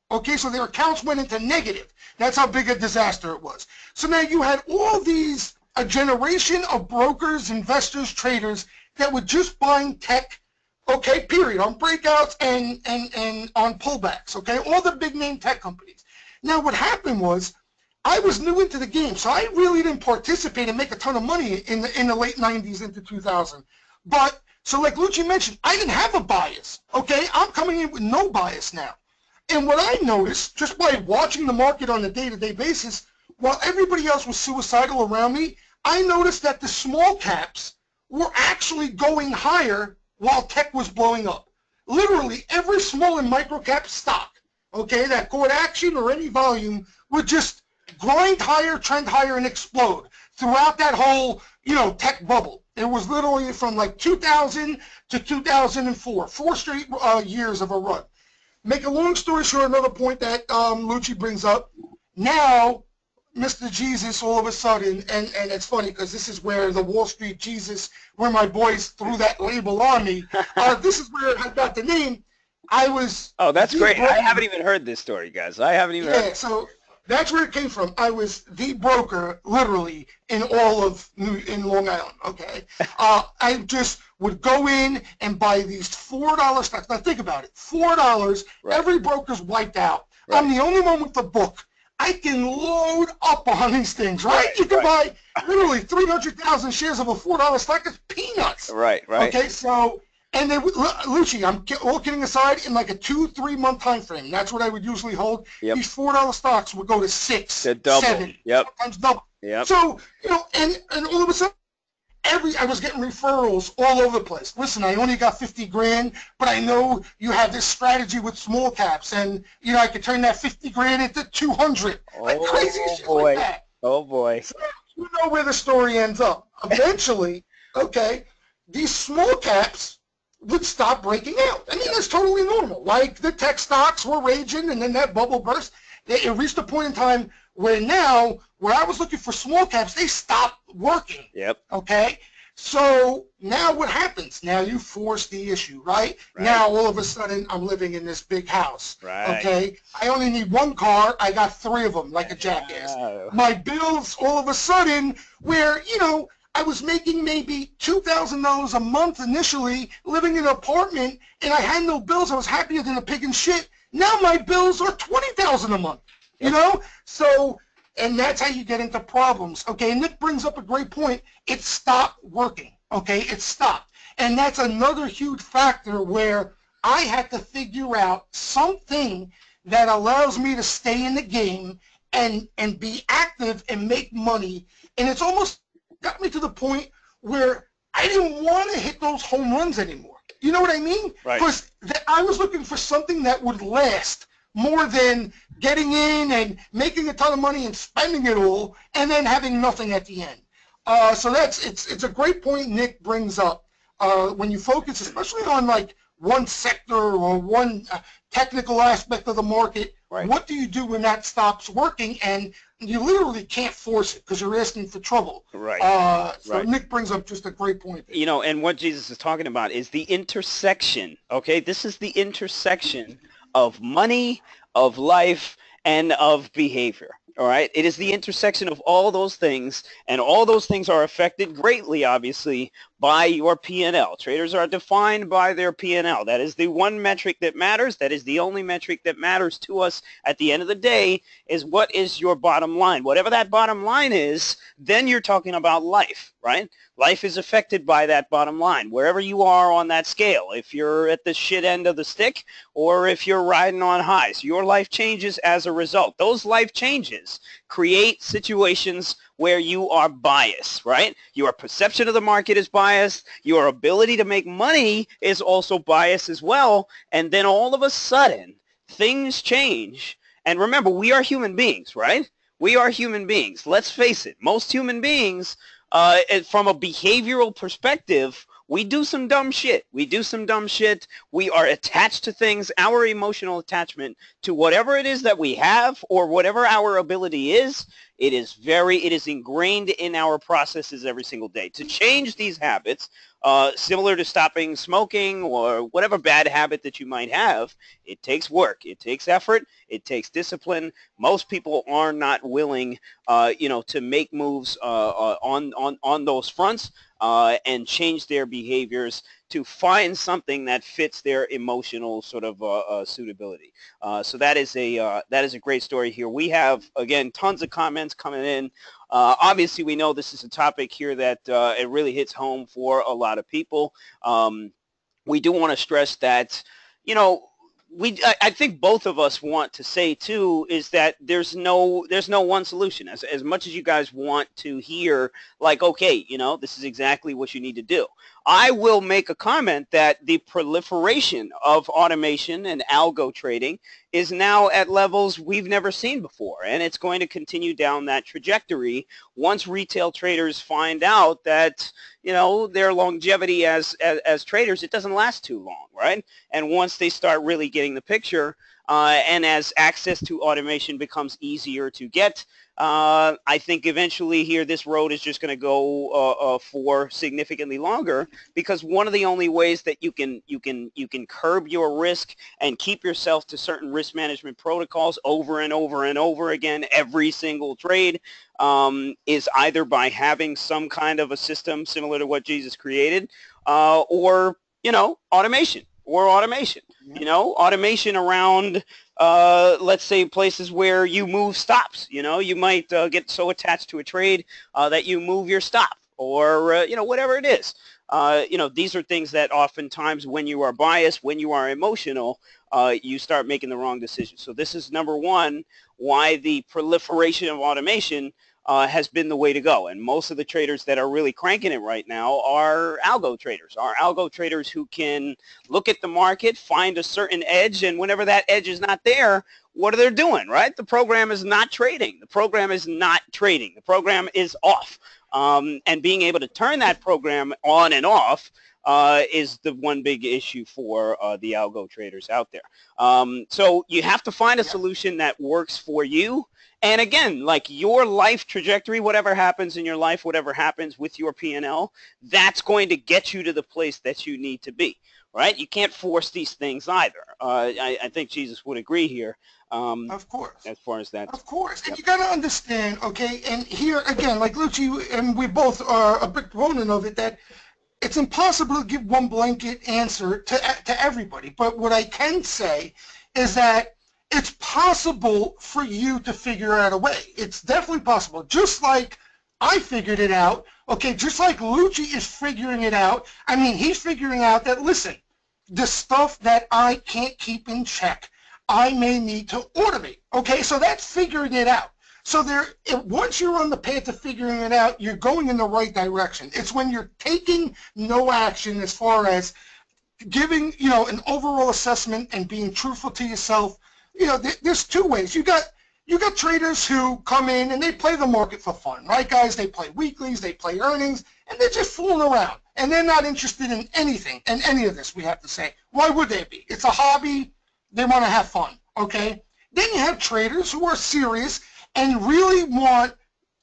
[SPEAKER 2] okay? So their accounts went into negative. That's how big a disaster it was. So now you had all these, a generation of brokers, investors, traders that were just buying tech, okay, period, on breakouts and on pullbacks, okay, all the big name tech companies. Now what happened was, I was new into the game, so I really didn't participate and make a ton of money in the late 90s into 2000. But, so like Lucci mentioned, I didn't have a bias, okay? I'm coming in with no bias now. And what I noticed, just by watching the market on a day-to-day basis, while everybody else was suicidal around me, I noticed that the small caps were actually going higher while tech was blowing up. Literally, every small and micro cap stock, okay, that caught action or any volume would just grind higher, trend higher, and explode throughout that whole, you know, tech bubble. It was literally from like 2000 to 2004, 4 straight years of a run. Make a long story short, another point that Lucci brings up. Now, Mr. Jesus, all of a sudden, and it's funny because this is where the Wall Street Jesus, where my boys threw that label on me. This is where I got the name. I was.
[SPEAKER 1] Oh, that's great. I haven't even heard this story, guys. I haven't even heard.
[SPEAKER 2] Yeah, so that's where it came from. I was the broker, literally, in all of in Long Island, okay? I just would go in and buy these $4 stocks. Now think about it, $4,
[SPEAKER 1] Right.
[SPEAKER 2] Every broker's wiped out.
[SPEAKER 1] Right.
[SPEAKER 2] I'm the only one with the book. I can load up on these things, right? You can buy literally 300,000 shares of a $4 stock. It's peanuts.
[SPEAKER 1] Right, right.
[SPEAKER 2] Okay, so, and they, Lucci, I'm all kidding aside, in like a 2-3 month time frame, that's what I would usually hold.
[SPEAKER 1] Yep.
[SPEAKER 2] These $4 stocks would go to 6,
[SPEAKER 1] To double.
[SPEAKER 2] 7,
[SPEAKER 1] Yep.
[SPEAKER 2] sometimes double.
[SPEAKER 1] Yep.
[SPEAKER 2] So, you know, and all of a sudden, I was getting referrals all over the place. Listen, I only got 50 grand, but I know you have this strategy with small caps, and you know I could turn that 50 grand into 200. Like crazy shit like that.
[SPEAKER 1] Oh boy.
[SPEAKER 2] So you know where the story ends up. Eventually, okay, these small caps would stop breaking out. I mean, that's totally normal. Like the tech stocks were raging, and then that bubble burst. It reached a point in time where now, where I was looking for small caps, they stopped working.
[SPEAKER 1] Yep.
[SPEAKER 2] Okay? So now what happens? Now you force the issue, right? Now all of a sudden I'm living in this big house.
[SPEAKER 1] Right.
[SPEAKER 2] Okay? I only need one car. I got 3 of them like a jackass. My bills all of a sudden where, you know, I was making maybe $2,000 a month initially, living in an apartment, and I had no bills. I was happier than a pig in shit. Now my bills are $20,000 a month. You know? So, and that's how you get into problems. Okay, and Nick brings up a great point. It stopped working. Okay, it stopped. And that's another huge factor where I had to figure out something that allows me to stay in the game and be active and make money. And it's almost got me to the point where I didn't want to hit those home runs anymore. You know what I mean?
[SPEAKER 1] Right.
[SPEAKER 2] Because I was looking for something that would last more than getting in and making a ton of money and spending it all and then having nothing at the end. So it's a great point Nick brings up. When you focus, especially on like one sector or one technical aspect of the market,
[SPEAKER 1] right.
[SPEAKER 2] What do you do when that stops working? And you literally can't force it because you're asking for trouble.
[SPEAKER 1] Right.
[SPEAKER 2] So
[SPEAKER 1] right.
[SPEAKER 2] Nick brings up just a great point there.
[SPEAKER 1] You know, and what Jesus is talking about is the intersection, okay? This is the intersection of money, of life, and of behavior. All right, it is the intersection of all those things, and all those things are affected greatly, obviously, by your P&L. Traders are defined by their P&L. That is the one metric that matters. That is the only metric that matters to us at the end of the day, is what is your bottom line. Whatever that bottom line is, then you're talking about life, right? Life is affected by that bottom line, wherever you are on that scale. If you're at the shit end of the stick or if you're riding on highs, your life changes as a result. Those life changes create situations where you are biased, right? Your perception of the market is biased. Your ability to make money is also biased as well. And then all of a sudden, things change. And remember, we are human beings, right? We are human beings. Let's face it. Most human beings, from a behavioral perspective, we do some dumb shit. We do some dumb shit. We are attached to things. Our emotional attachment to whatever it is that we have or whatever our ability is, it is ingrained in our processes every single day. To change these habits, similar to stopping smoking or whatever bad habit that you might have, it takes work. It takes effort. It takes discipline. Most people are not willing, to make moves on those fronts and change their behaviors to find something that fits their emotional sort of suitability. So that is a great story here. We have, again, tons of comments coming in. Obviously, we know this is a topic here that it really hits home for a lot of people. We do want to stress that, I think both of us want to say too is that there's no one solution. As much as you guys want to hear, like, okay, this is exactly what you need to do. I will make a comment that the proliferation of automation and algo trading is now at levels we've never seen before, and it's going to continue down that trajectory once retail traders find out that their longevity as traders, it doesn't last too long, right? And once they start really getting the picture, and as access to automation becomes easier to get, I think eventually here this road is just going to go for significantly longer, because one of the only ways that you can curb your risk and keep yourself to certain risk management protocols over and over and over again every single trade is either by having some kind of a system similar to what Jesus created, or automation. Automation around, let's say, places where you move stops. You might get so attached to a trade that you move your stop, or whatever it is. These are things that oftentimes, when you are biased, when you are emotional, you start making the wrong decisions. So this is number one, why the proliferation of automation has been the way to go. And most of the traders that are really cranking it right now are algo traders who can look at the market, find a certain edge, and whenever that edge is not there, what are they doing, right? The program is not trading. The program is off. And being able to turn that program on and off is the one big issue for the algo traders out there. So you have to find a solution that works for you. And again, like your life trajectory, whatever happens in your life, whatever happens with your P&L, that's going to get you to the place that you need to be, right? You can't force these things either. I think Jesus would agree here.
[SPEAKER 2] Of course.
[SPEAKER 1] As far as that.
[SPEAKER 2] Of course. And you got to understand, okay, and here again, like Lucci, and we both are a big proponent of it, that it's impossible to give one blanket answer to everybody. But what I can say is that it's possible for you to figure out a way. It's definitely possible. Just like I figured it out, okay, just like Lucci is figuring it out. I mean, he's figuring out that, listen, the stuff that I can't keep in check, I may need to automate. Okay, so that's figuring it out. So once you're on the path of figuring it out, you're going in the right direction. It's when you're taking no action as far as giving, an overall assessment and being truthful to yourself. There's two ways. You got traders who come in and they play the market for fun, right, guys? They play weeklies, they play earnings, and they're just fooling around. And they're not interested in anything, in any of this, we have to say. Why would they be? It's a hobby. They want to have fun, okay? Then you have traders who are serious and really want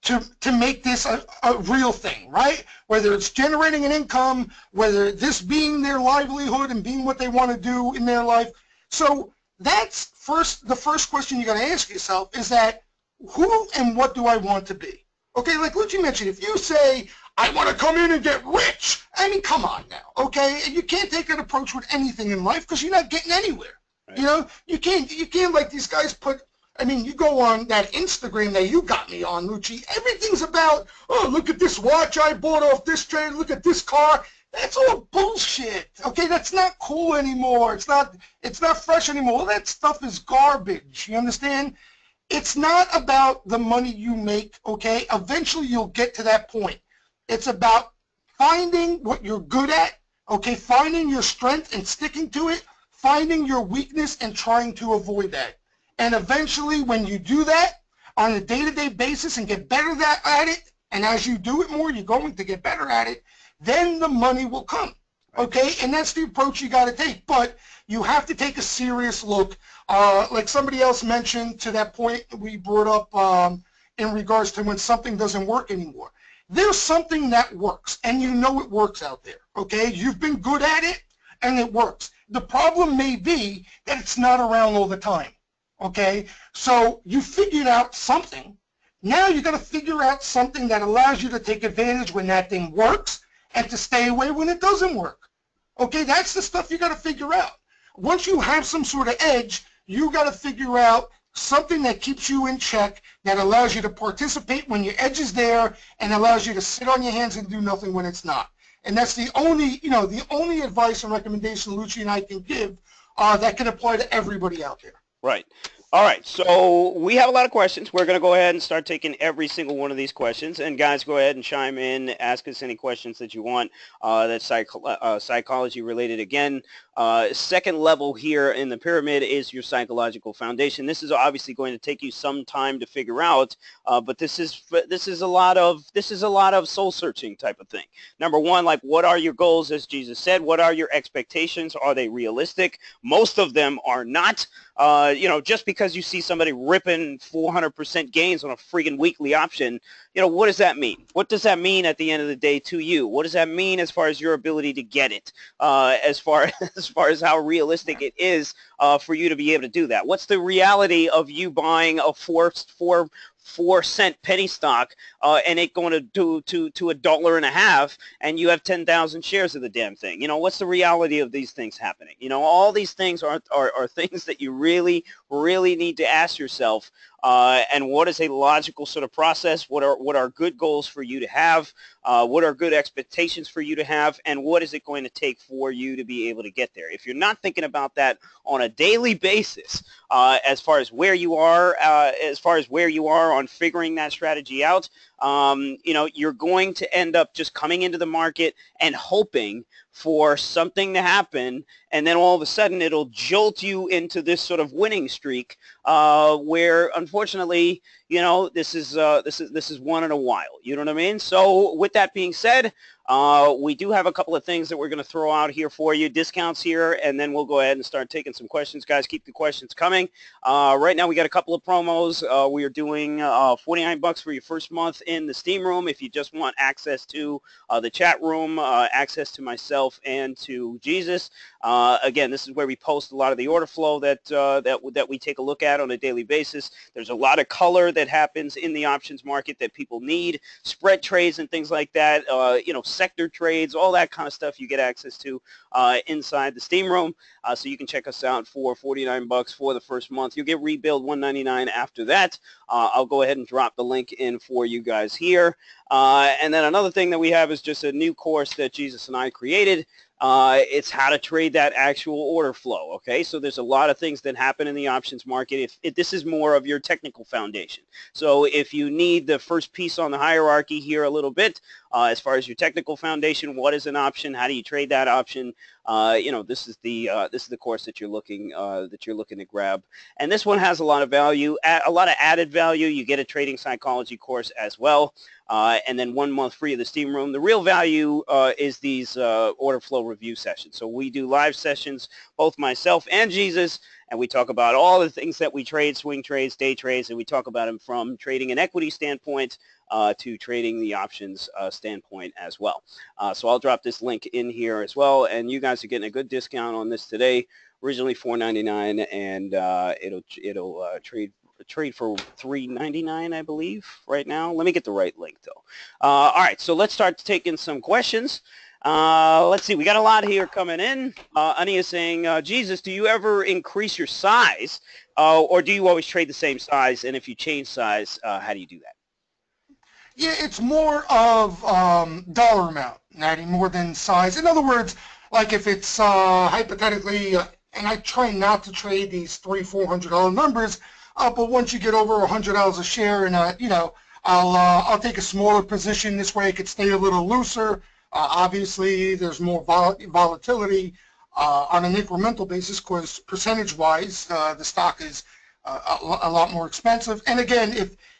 [SPEAKER 2] to make this a real thing, right? Whether it's generating an income, whether this being their livelihood and being what they want to do in their life. So that's the first question you got to ask yourself is that who and what do I want to be? Okay, like Lucci mentioned, if you say, I want to come in and get rich, I mean, come on now, okay? You can't take that approach with anything in life because you're not getting anywhere. Right. You can't like these guys you go on that Instagram that you got me on, Lucci, everything's about, oh, look at this watch I bought off this trader, look at this car. That's all bullshit. Okay, that's not cool anymore. It's not fresh anymore. All that stuff is garbage. You understand? It's not about the money you make, okay? Eventually you'll get to that point. It's about finding what you're good at, okay? Finding your strength and sticking to it, finding your weakness and trying to avoid that. And eventually when you do that on a day-to-day basis and get better at it, and as you do it more, you're going to get better at it, then the money will come, okay? And that's the approach you got to take. But you have to take a serious look. Like somebody else mentioned to that point we brought up in regards to when something doesn't work anymore. There's something that works, and you know it works out there, okay? You've been good at it, and it works. The problem may be that it's not around all the time, okay? So you figured out something. Now you got to figure out something that allows you to take advantage when that thing works and to stay away when it doesn't work. Okay, that's the stuff you got to figure out. Once you have some sort of edge, you got to figure out something that keeps you in check, that allows you to participate when your edge is there and allows you to sit on your hands and do nothing when it's not. And that's the only advice and recommendation Lucci and I can give that can apply to everybody out there.
[SPEAKER 1] Right. All right, so we have a lot of questions. We're going to go ahead and start taking every single one of these questions. And guys, go ahead and chime in, ask us any questions that you want that's psychology related. Again, second level here in the pyramid is your psychological foundation. This is obviously going to take you some time to figure out, but this is a lot of soul searching type of thing. Number one, like, what are your goals? As Jesus said, what are your expectations? Are they realistic? Most of them are not. Just because you see somebody ripping 400% gains on a freaking weekly option, what does that mean? What does that mean at the end of the day to you? What does that mean as far as your ability to get it? As far as how realistic it is for you to be able to do that? What's the reality of you buying a 4-cent penny stock and it going to $1.50 and you have 10,000 shares of the damn thing? What's the reality of these things happening? All these things are things that you really need to ask yourself. And what is a logical sort of process? What are good goals for you to have? What are good expectations for you to have? And what is it going to take for you to be able to get there? If you're not thinking about that on a daily basis, as far as where you are on figuring that strategy out, you're going to end up just coming into the market and hoping for something to happen, and then all of a sudden it'll jolt you into this sort of winning streak, where unfortunately, this is one in a while. You know what I mean? So with that being said, we do have a couple of things that we're going to throw out here for you, discounts here, and then we'll go ahead and start taking some questions. Guys, keep the questions coming. Right now we got a couple of promos. We are doing $49 for your first month in the Steam Room if you just want access to the chat room, access to myself and to Jesus. Again, this is where we post a lot of the order flow that we take a look at on a daily basis. There's a lot of color that happens in the options market that people need, spread trades and things like that, sector trades, all that kind of stuff you get access to inside the Steam Room. So you can check us out for $49 for the first month. You'll get rebilled $199 after that. I'll go ahead and drop the link in for you guys here. And then another thing that we have is just a new course that Jesus and I created. It's how to trade that actual order flow, okay? So there's a lot of things that happen in the options market. If this is more of your technical foundation. So if you need the first piece on the hierarchy here a little bit, as far as your technical foundation, what is an option? How do you trade that option? This is the course that you're looking to grab, and this one has a lot of value, a lot of added value. You get a trading psychology course as well, and then 1 month free of the Steam Room. The real value is these order flow review sessions. So we do live sessions, both myself and Jesus, and we talk about all the things that we trade, swing trades, day trades, and we talk about them from trading an equity standpoint to trading the options standpoint as well. So I'll drop this link in here as well, and you guys are getting a good discount on this today. Originally $4.99, and it'll trade for $3.99, I believe, right now. Let me get the right link though. All right, so let's start taking some questions. Let's see, we got a lot here coming in. Ania saying, Jesus, do you ever increase your size, or do you always trade the same size? And if you change size, how do you do that?
[SPEAKER 2] Yeah, it's more of dollar amount, Natty, more than size. In other words, like if it's hypothetically, and I try not to trade these $300-400 numbers, but once you get over $100 a share, and I'll take a smaller position. This way, it could stay a little looser. Obviously, there's more volatility on an incremental basis because percentage-wise, the stock is a lot more expensive. And again,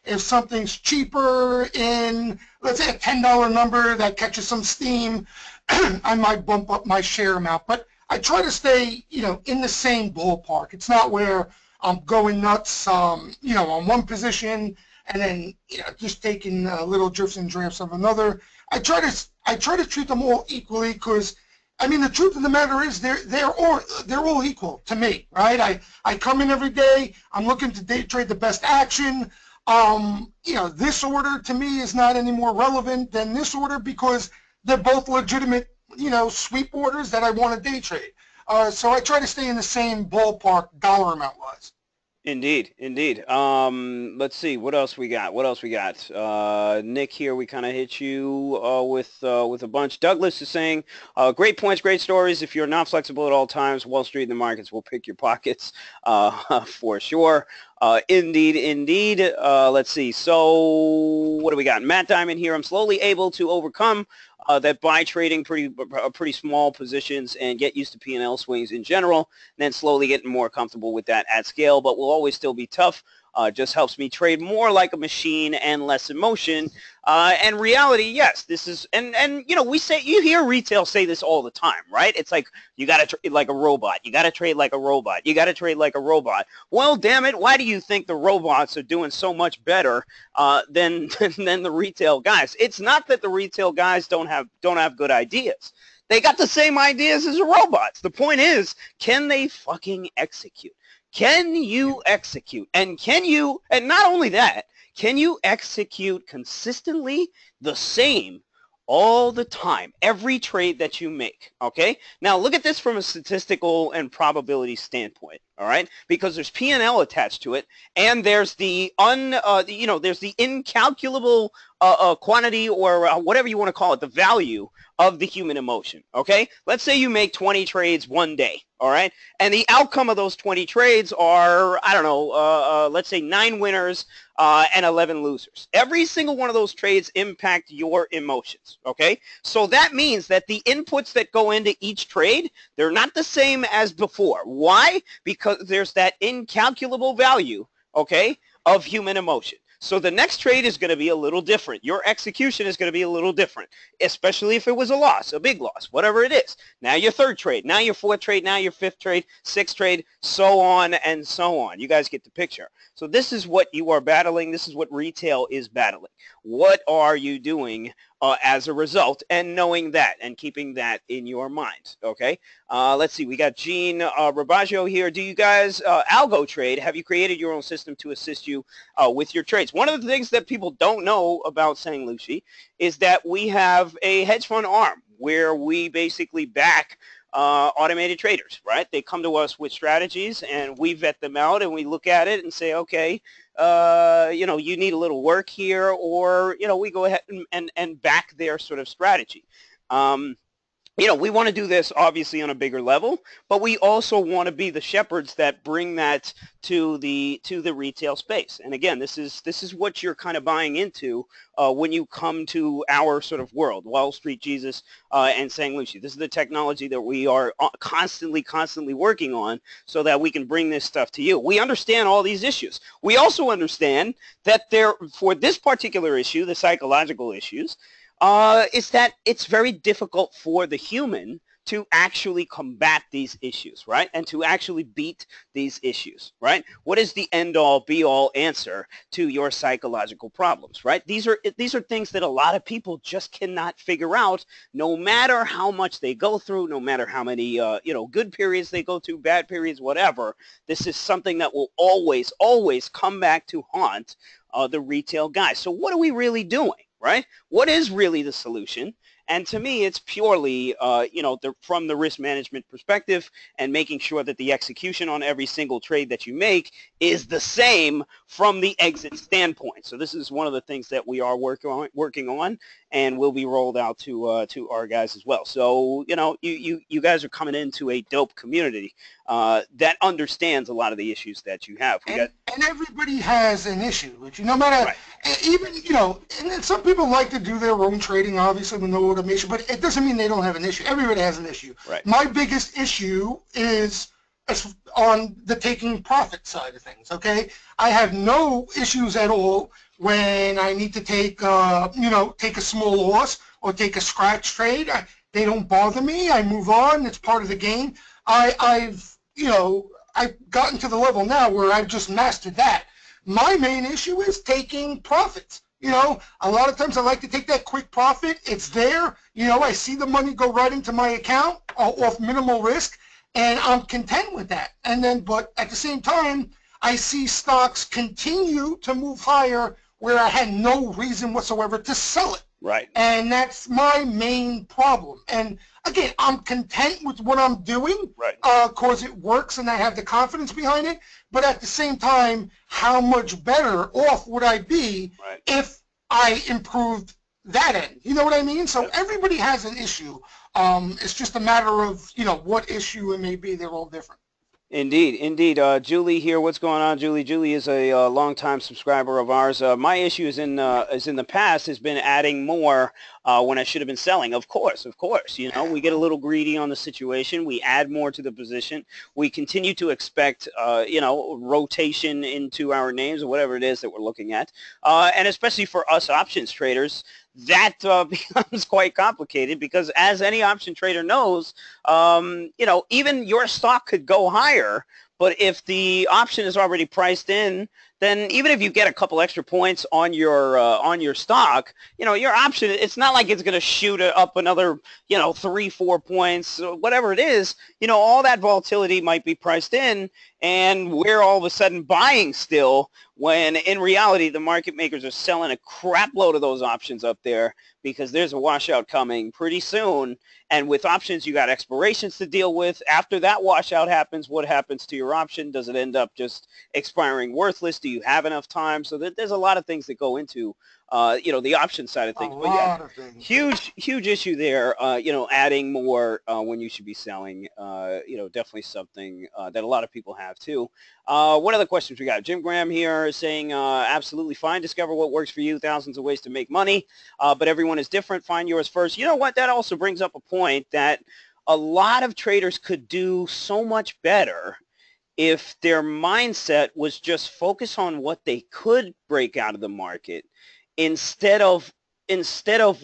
[SPEAKER 2] if something's cheaper in, let's say, a $10 number that catches some steam, I might bump up my share amount. But I try to stay, in the same ballpark. It's not where I'm going nuts, on one position and then, just taking little drifts and drafts of another. I try to treat them all equally because, the truth of the matter is they're all equal to me, right? I come in every day. I'm looking to day trade the best action. This order to me is not any more relevant than this order because they're both legitimate, sweep orders that I want to day trade. So I try to stay in the same ballpark dollar amount wise.
[SPEAKER 1] Indeed, indeed. Let's see what else we got. Nick here, we kind of hit you with a bunch. Douglas is saying, great points, great stories. If you're not flexible at all times, Wall Street and the markets will pick your pockets for sure. Indeed. Let's see. So what do we got? Matt Diamond here. I'm slowly able to overcome that buy trading pretty small positions and get used to P&L swings in general, and then slowly getting more comfortable with that at scale, but will always still be tough. Just helps me trade more like a machine and less emotion. And reality, yes, this is, and you hear retail say this all the time, right? It's like, you got to trade like a robot. You got to trade like a robot. You got to trade like a robot. Well, damn it, why do you think the robots are doing so much better than the retail guys? It's not that the retail guys don't have good ideas. They got the same ideas as the robots. The point is, can they fucking execute? Can you execute? And not only that, can you execute consistently the same all the time, every trade that you make, okay? Now look at this from a statistical and probability standpoint, all right? Because there's P&L attached to it, and there's the there's the incalculable quantity or whatever you want to call it, the value of the human emotion, okay? Let's say you make 20 trades one day, all right? And the outcome of those 20 trades are, I don't know, let's say 9 winners and 11 losers. Every single one of those trades impact your emotions, okay? So that means that the inputs that go into each trade, they're not the same as before. Why? Because there's that incalculable value, okay, of human emotion. So the next trade is going to be a little different. Your execution is going to be a little different, especially if it was a loss, a big loss, whatever it is. Now your third trade, now your fourth trade, now your fifth trade, sixth trade, so on and so on. You guys get the picture. So this is what you are battling. This is what retail is battling. What are you doing as a result, and knowing that and keeping that in your mind, okay? Let's see, we got Gene Rabaggio here. Do you guys algo trade? Have you created your own system to assist you with your trades? One of the things that people don't know about Sang Lucci is that we have a hedge fund arm where we basically back automated traders, right? They come to us with strategies and we vet them out and we look at it and say, okay, you need a little work here, or, we go ahead and back their sort of strategy. we want to do this obviously on a bigger level, but we also want to be the shepherds that bring that to the retail space. And again, this is what you're kind of buying into when you come to our sort of world, Wall Street Jesus and Sang Lucci. This is the technology that we are constantly working on so that we can bring this stuff to you. We understand all these issues. We also understand that for this particular issue, the psychological issues, is that it's very difficult for the human to actually combat these issues, right? And to actually beat these issues, right? What is the end-all, be-all answer to your psychological problems, right? These are things that a lot of people just cannot figure out, no matter how much they go through, no matter how many, good periods they go through, bad periods, whatever. This is something that will always come back to haunt the retail guy. So what are we really doing? Right? What is really the solution? And to me, it's purely, from the risk management perspective and making sure that the execution on every single trade that you make is the same from the exit standpoint. So this is one of the things that we are working on and will be rolled out to our guys as well. So, you guys are coming into a dope community that understands a lot of the issues that you have.
[SPEAKER 2] And everybody has an issue, which no matter,
[SPEAKER 1] right.
[SPEAKER 2] Even, and some people like to do their own trading, obviously, with no automation, but it doesn't mean they don't have an issue. Everybody has an issue.
[SPEAKER 1] Right.
[SPEAKER 2] My biggest issue is on the taking profit side of things, okay? I have no issues at all when I need to take, take a small loss or take a scratch trade. They don't bother me. I move on. It's part of the game. I've gotten to the level now where I've just mastered that. My main issue is taking profits. A lot of times I like to take that quick profit. It's there. I see the money go right into my account off minimal risk, and I'm content with that. But at the same time, I see stocks continue to move higher where I had no reason whatsoever to sell it.
[SPEAKER 1] Right.
[SPEAKER 2] And that's my main problem. And again, I'm content with what I'm doing,
[SPEAKER 1] right,
[SPEAKER 2] because it works and I have the confidence behind it. But at the same time, how much better off would I be
[SPEAKER 1] right,
[SPEAKER 2] if I improved that end? You know what I mean? So
[SPEAKER 1] yep.
[SPEAKER 2] Everybody has an issue. It's just a matter of, what issue it may be. They're all different.
[SPEAKER 1] Indeed. Julie here. What's going on, Julie? Julie is a longtime subscriber of ours. My issue is in the past has been adding more when I should have been selling. Of course. We get a little greedy on the situation. We add more to the position. We continue to expect, rotation into our names or whatever it is that we're looking at. And especially for us options traders, that becomes quite complicated because as any option trader knows, even your stock could go higher, but if the option is already priced in, then even if you get a couple extra points on your stock, your option, it's not like it's going to shoot up another, 3-4 points, whatever it is, all that volatility might be priced in, and we're all of a sudden buying still when in reality the market makers are selling a crap load of those options up there because there's a washout coming pretty soon. And with options, you got expirations to deal with. After that washout happens, what happens to your option? Does it end up just expiring worthless? Do you have enough time? So there's a lot of things that go into, the option side of things.
[SPEAKER 2] A lot of things.
[SPEAKER 1] Huge issue there. Adding more when you should be selling. Definitely something that a lot of people have too. What other questions we got? Jim Graham here is saying, absolutely fine. Discover what works for you. Thousands of ways to make money, but everyone is different. Find yours first. You know what? That also brings up a point that a lot of traders could do so much better if their mindset was just focus on what they could break out of the market instead of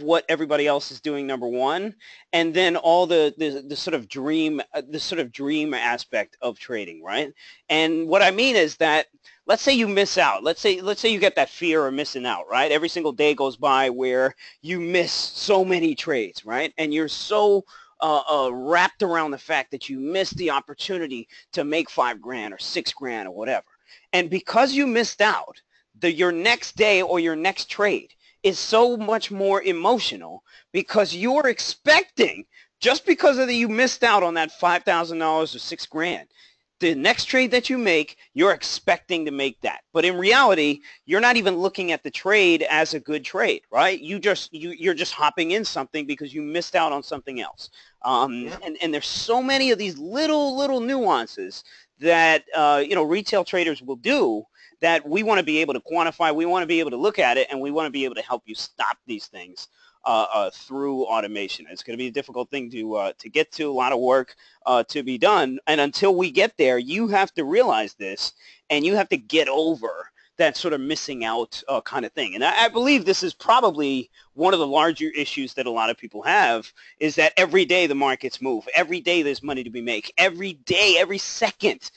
[SPEAKER 1] what everybody else is doing, number one, and then all the sort of dream aspect of trading, right? And what I mean is that let's say you miss out. Let's say you get that fear of missing out, right? Every single day goes by where you miss so many trades, right? And you're so wrapped around the fact that you missed the opportunity to make $5 grand or $6 grand or whatever. And because you missed out, your next day or your next trade is so much more emotional because you're expecting, just because of you missed out on that $5,000 or $6 grand, the next trade that you make, you're expecting to make that. But in reality, you're not even looking at the trade as a good trade, right? You're just hopping in something because you missed out on something else.
[SPEAKER 2] Yep.
[SPEAKER 1] And there's so many of these little nuances that retail traders will do that we want to be able to quantify. We want to be able to look at it, and we want to be able to help you stop these things through automation. It's going to be a difficult thing to get to, a lot of work to be done. And until we get there, you have to realize this, and you have to get over that sort of missing out kind of thing. And I believe this is probably one of the larger issues that a lot of people have, is that every day the markets move. Every day there's money to be made. Every day, every second,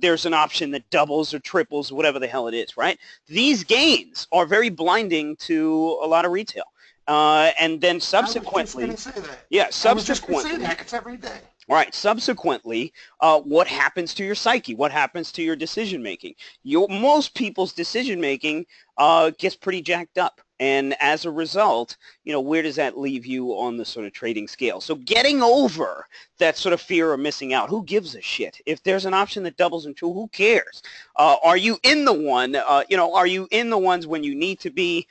[SPEAKER 1] there's an option that doubles or triples, whatever the hell it is, right? These gains are very blinding to a lot of retail. And then subsequently,
[SPEAKER 2] I was just going to say that.
[SPEAKER 1] yeah,
[SPEAKER 2] I was just
[SPEAKER 1] subsequently,
[SPEAKER 2] going to say that. It's every day.
[SPEAKER 1] right. Subsequently, what happens to your psyche? What happens to your decision making? Most people's decision making gets pretty jacked up. And as a result, where does that leave you on the sort of trading scale? So getting over that sort of fear of missing out. Who gives a shit? If there's an option that doubles and true, who cares? Are you in the one? Are you in the ones when you need to be?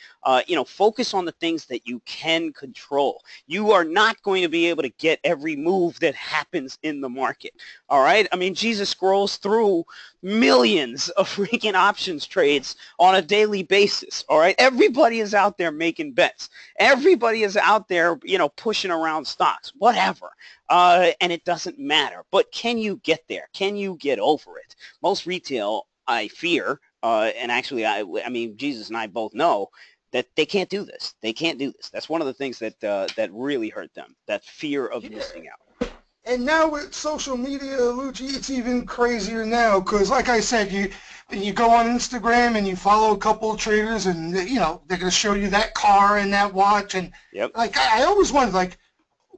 [SPEAKER 1] Focus on the things that you can control. You are not going to be able to get every move that happens in the market. All right? I mean, Jesus scrolls through millions of freaking options trades on a daily basis. All right? Everybody is out there making bets. Everybody is out there, pushing around stocks, whatever. And it doesn't matter. But can you get there? Can you get over it? Most retail, I fear, and actually, I mean, Jesus and I both know that they can't do this. They can't do this. That's one of the things that really hurt them, that fear of missing out.
[SPEAKER 2] And now with social media, Lucci, it's even crazier now because, like I said, you go on Instagram and you follow a couple of traders, and they're going to show you that car and that watch, and
[SPEAKER 1] Yep.
[SPEAKER 2] like I always wondered, like,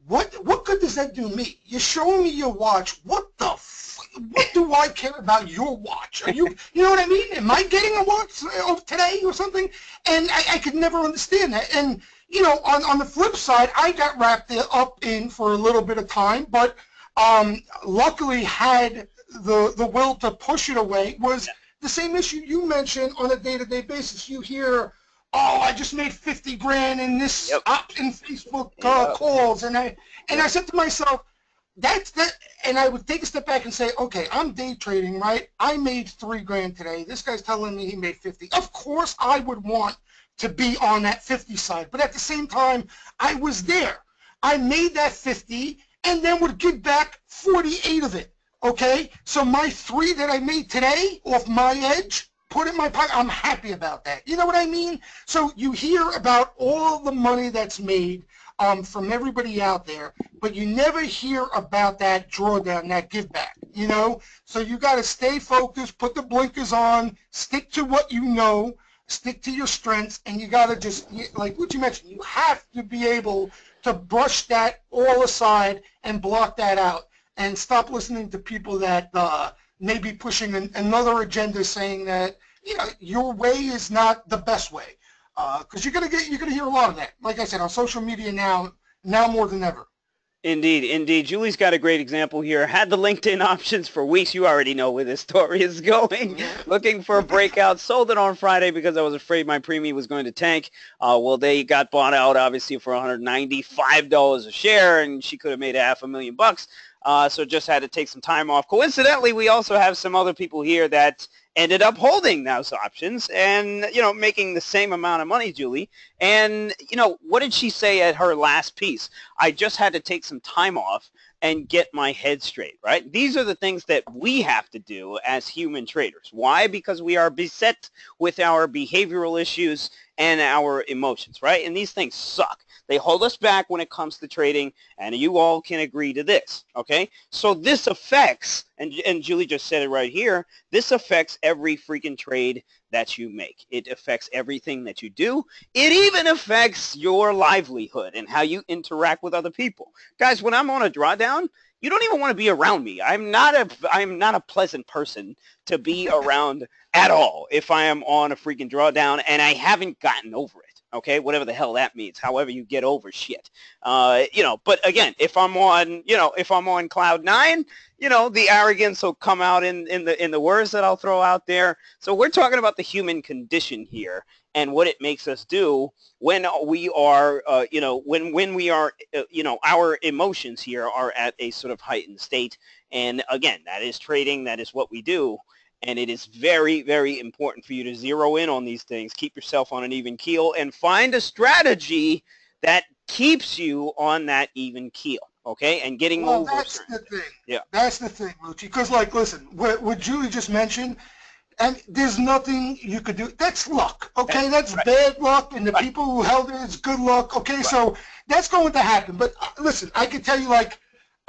[SPEAKER 2] what good does that do me? You're showing me your watch. What do I care about your watch? Are you know what I mean? Am I getting a watch today or something? And I could never understand that. And on the flip side, I got wrapped up in for a little bit of time, but luckily had the will to push it away. Was the same issue you mentioned on a day-to-day basis. You hear, oh, I just made 50 grand in this in Facebook calls, and I said to myself, that's that, and I would take a step back and say, okay, I'm day trading, right? I made 3 grand today. This guy's telling me he made 50. Of course, I would want to be on that 50 side, but at the same time, I was there. I made that 50, and then would give back 48 of it. Okay, so my 3 that I made today off my edge, put in my pocket, I'm happy about that. You know what I mean? So you hear about all the money that's made from everybody out there, but you never hear about that drawdown, that give back, So you got to stay focused, put the blinkers on, stick to what you know, stick to your strengths, and you got to just, like what you mentioned, you have to be able to brush that all aside and block that out and stop listening to people that may be pushing another agenda saying that, your way is not the best way. Because you're gonna hear a lot of that. Like I said, on social media now more than ever.
[SPEAKER 1] Indeed, indeed. Julie's got a great example here. Had the LinkedIn options for weeks. You already know where this story is going. Looking for a breakout. Sold it on Friday because I was afraid my premium was going to tank. Well, they got bought out, obviously, for $195 a share, and she could have made $500,000. So just had to take some time off. Coincidentally, we also have some other people here that ended up holding those options and, making the same amount of money, Julie. And, what did she say at her last piece? I just had to take some time off and get my head straight, right? These are the things that we have to do as human traders. Why? Because we are beset with our behavioral issues and our emotions, right? And these things suck. They hold us back when it comes to trading, and you all can agree to this, okay? So this affects, and Julie just said it right here, this affects every freaking trade that you make. It affects everything that you do. It even affects your livelihood and how you interact with other people. Guys, when I'm on a drawdown, you don't even want to be around me. I'm not a pleasant person to be around at all if I am on a freaking drawdown, and I haven't gotten over it. Okay, whatever the hell that means, however you get over shit. But again, if I'm on cloud nine, the arrogance will come out in the words that I'll throw out there. So we're talking about the human condition here and what it makes us do when we are, when we are, our emotions here are at a sort of heightened state. And again, that is trading. That is what we do. And it is very, very important for you to zero in on these things, keep yourself on an even keel, and find a strategy that keeps you on that even keel, okay? And getting
[SPEAKER 2] Well,
[SPEAKER 1] over.
[SPEAKER 2] that's the thing.
[SPEAKER 1] Yeah.
[SPEAKER 2] That's the thing, Lucci. Because, like, listen, what Julie just mentioned, and there's nothing you could do. That's luck, okay? That's
[SPEAKER 1] right.
[SPEAKER 2] bad luck, and the people who held it, it's good luck, okay? Right. So that's going to happen. But listen, I can tell you, like,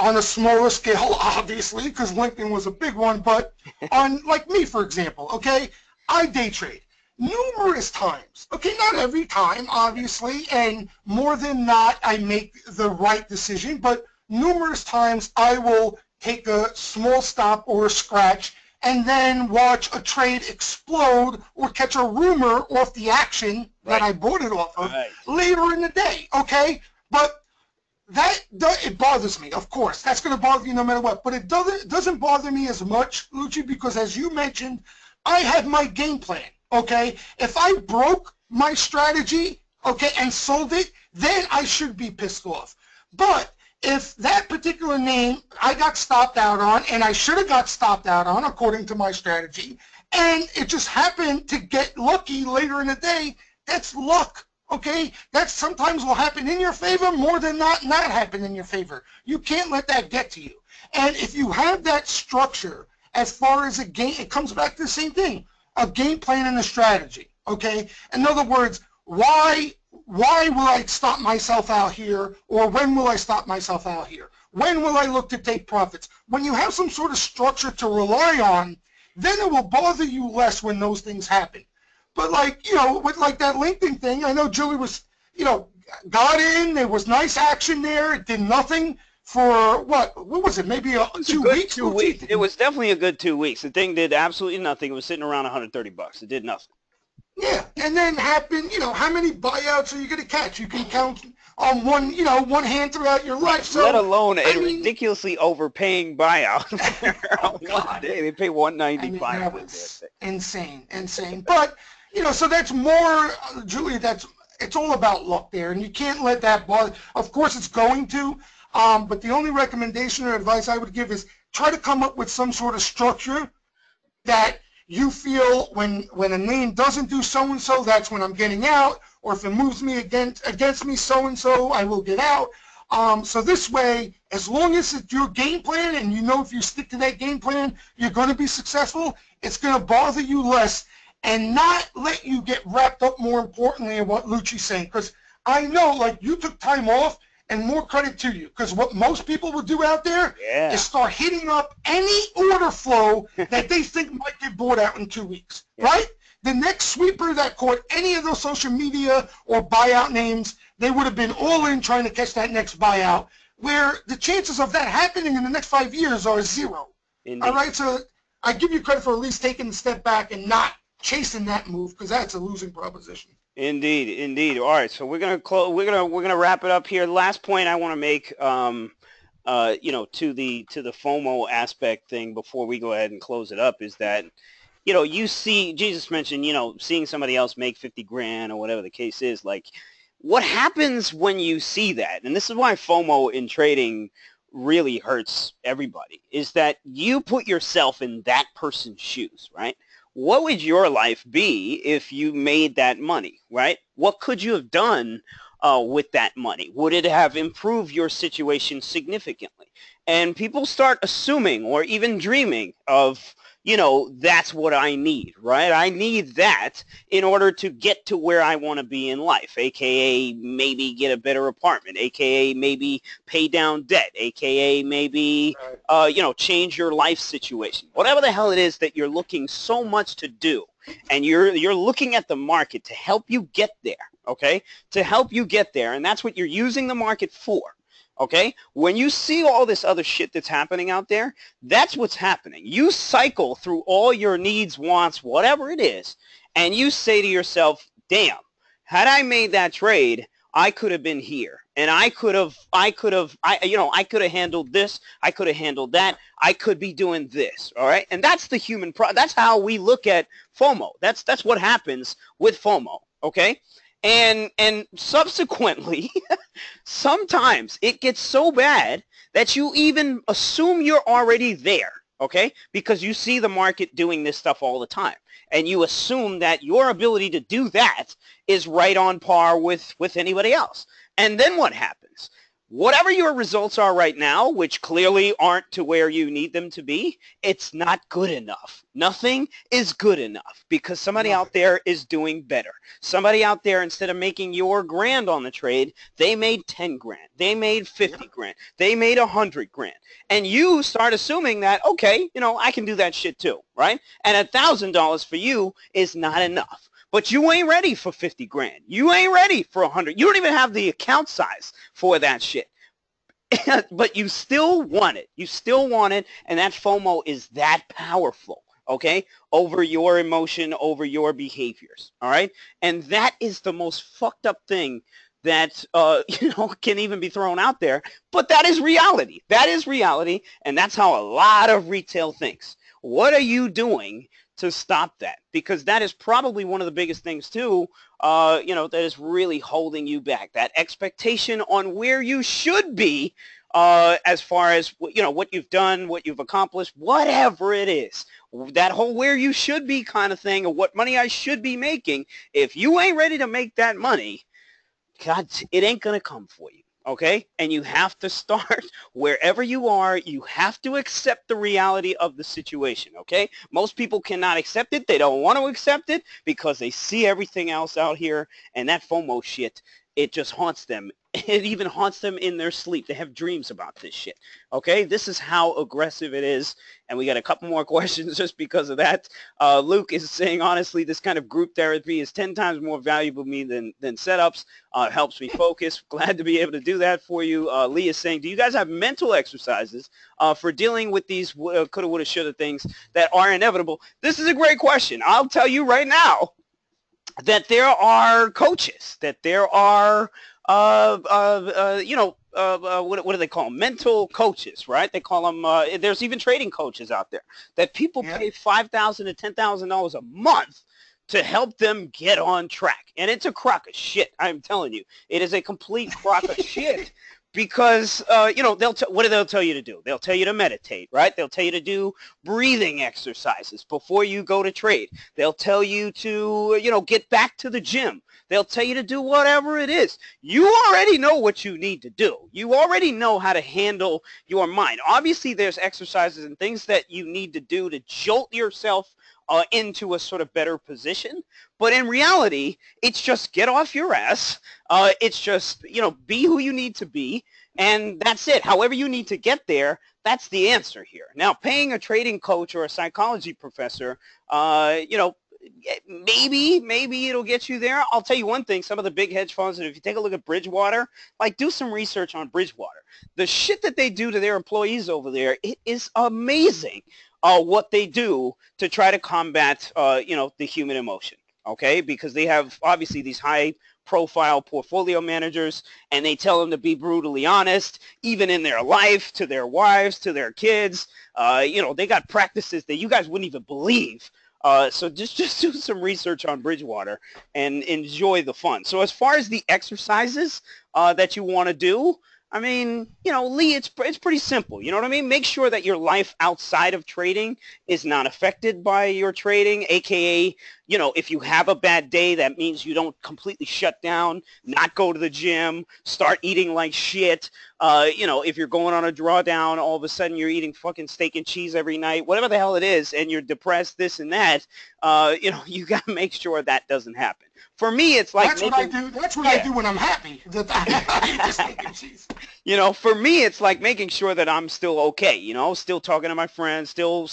[SPEAKER 2] on a smaller scale, obviously, because LinkedIn was a big one, but on, like me, for example, okay, I day trade numerous times, okay, not every time, obviously, and more than not, I make the right decision, but numerous times I will take a small stop or a scratch and then watch a trade explode or catch a rumor off the action that I bought it off of later in the day, okay? But it bothers me, of course. That's going to bother you no matter what. But it doesn't bother me as much, Lucci, because as you mentioned, I had my game plan, okay? If I broke my strategy, okay, and sold it, then I should be pissed off. But if that particular name I got stopped out on, and I should have got stopped out on according to my strategy, and it just happened to get lucky later in the day, that's luck. Okay, that sometimes will happen in your favor more than not happen in your favor. You can't let that get to you. And if you have that structure as far as a game, it comes back to the same thing, a game plan and a strategy. Okay, in other words, why will I stop myself out here, or when will I stop myself out here? When will I look to take profits? When you have some sort of structure to rely on, then it will bother you less when those things happen. But like, with like that LinkedIn thing, I know Julie was, got in, there was nice action there, it did nothing for, what was it, maybe 2 weeks?
[SPEAKER 1] 2 weeks. It was definitely a good 2 weeks. The thing did absolutely nothing. It was sitting around $130. It did nothing.
[SPEAKER 2] Yeah, and then happened, how many buyouts are you going to catch? You can count on one hand throughout your life. So,
[SPEAKER 1] let alone a ridiculously overpaying buyout. One day they pay $195.
[SPEAKER 2] That was insane. But, so that's more, Julia, it's all about luck there, and you can't let that bother. Of course it's going to, but the only recommendation or advice I would give is try to come up with some sort of structure that you feel when a name doesn't do so-and-so, that's when I'm getting out, or if it moves me against me so-and-so, I will get out. So this way, as long as it's your game plan, and if you stick to that game plan, you're going to be successful, it's going to bother you less and not let you get wrapped up, more importantly, in what Lucci's saying. Because I know, like, you took time off, and more credit to you, because what most people will do out there is start hitting up any order flow that they think might get bought out in 2 weeks, right? The next sweeper that caught any of those social media or buyout names, they would have been all in trying to catch that next buyout, where the chances of that happening in the next 5 years are zero. Indeed. All right, so I give you credit for at least taking a step back and not chasing that move, because that's a losing proposition.
[SPEAKER 1] Indeed. All right, so we're gonna close. We're gonna wrap it up here. Last point I want to make, to the FOMO aspect thing before we go ahead and close it up is that, you see, Jesus mentioned, seeing somebody else make 50 grand or whatever the case is. Like, what happens when you see that? And this is why FOMO in trading really hurts everybody. Is that you put yourself in that person's shoes, right? What would your life be if you made that money, right? What could you have done with that money? Would it have improved your situation significantly? And people start assuming or even dreaming of, that's what I need, right? I need that in order to get to where I want to be in life, aka maybe get a better apartment, aka maybe pay down debt, aka maybe, change your life situation. Whatever the hell it is that you're looking so much to do, and you're looking at the market to help you get there, okay? To help you get there, and that's what you're using the market for. Okay? When you see all this other shit that's happening out there, that's what's happening. You cycle through all your needs, wants, whatever it is, and you say to yourself, damn, Had I made that trade, I could have been here, and I could have, I could have handled this, I could have handled that, I could be doing this, all right? And that's the that's how we look at FOMO. That's what happens with FOMO, okay? And subsequently, sometimes it gets so bad that you even assume you're already there, okay? Because you see the market doing this stuff all the time, and you assume that your ability to do that is right on par with anybody else. And then what happens? Whatever your results are right now, which clearly aren't to where you need them to be, it's not good enough. Nothing is good enough because somebody out there is doing better. Somebody out there, instead of making your grand on the trade, they made 10 grand. They made 50 grand. They made 100 grand. And you start assuming that, okay, you know, I can do that shit too, right? And $1,000 for you is not enough. But you ain't ready for 50 grand. You ain't ready for 100. You don't even have the account size for that shit. But you still want it. You still want it, and that FOMO is that powerful, okay, over your emotion, over your behaviors, all right? And that is the most fucked up thing that, you know, can even be thrown out there. But that is reality. That is reality, and that's how a lot of retail thinks. What are you doing to stop that? Because that is probably one of the biggest things too, you know, that is really holding you back. That expectation on where you should be, as far as, you know, what you've done, what you've accomplished, whatever it is. That whole where you should be kind of thing, or what money I should be making. If you ain't ready to make that money, God, it ain't gonna come for you. Okay? And you have to start wherever you are. You have to accept the reality of the situation. Okay? Most people cannot accept it. They don't want to accept it because they see everything else out here, and that FOMO shit, it just haunts them. It even haunts them in their sleep. They have dreams about this shit. Okay? This is how aggressive it is. And we got a couple more questions just because of that. Luke is saying, honestly, this kind of group therapy is 10 times more valuable to me than setups. Helps me focus. Glad to be able to do that for you. Lee is saying, do you guys have mental exercises for dealing with these coulda, woulda, shoulda things that are inevitable? This is a great question. I'll tell you right now that there are coaches, that there are, you know, what do they call them? Mental coaches, right? They call them, there's even trading coaches out there that people pay $5,000 to $10,000 a month to help them get on track. And it's a crock of shit, I'm telling you. It is a complete crock of shit. Because, you know, what do they tell you to do? They'll tell you to meditate, right? They'll tell you to do breathing exercises before you go to trade. They'll tell you to, you know, get back to the gym. They'll tell you to do whatever it is. You already know what you need to do. You already know how to handle your mind. Obviously, there's exercises and things that you need to do to jolt yourself into a sort of better position. But in reality, it's just get off your ass. It's just, you know, be who you need to be. And that's it. However you need to get there, that's the answer here. Now, paying a trading coach or a psychology professor, you know, maybe it'll get you there. I'll tell you one thing, some of the big hedge funds, and if you take a look at Bridgewater, like do some research on Bridgewater. The shit that they do to their employees over there, it is amazing what they do to try to combat, you know, the human emotion, okay? Because they have obviously these high profile portfolio managers, and they tell them to be brutally honest, even in their life, to their wives, to their kids. You know, they got practices that you guys wouldn't even believe. So just do some research on Bridgewater and enjoy the fun. So as far as the exercises that you want to do, I mean, you know, Lee, it's pretty simple. You know what I mean? Make sure that your life outside of trading is not affected by your trading, aka, you know, if you have a bad day, that means you don't completely shut down, not go to the gym, start eating like shit. You know, if you're going on a drawdown, all of a sudden you're eating fucking steak and cheese every night, whatever the hell it is, and you're depressed, this and that, you know, you got to make sure that doesn't happen. For me, it's like
[SPEAKER 2] that's what I do. That's what I do when I'm happy. That I eat the steak and cheese.
[SPEAKER 1] You know, for me, it's like making sure that I'm still okay. You know, still talking to my friends, still,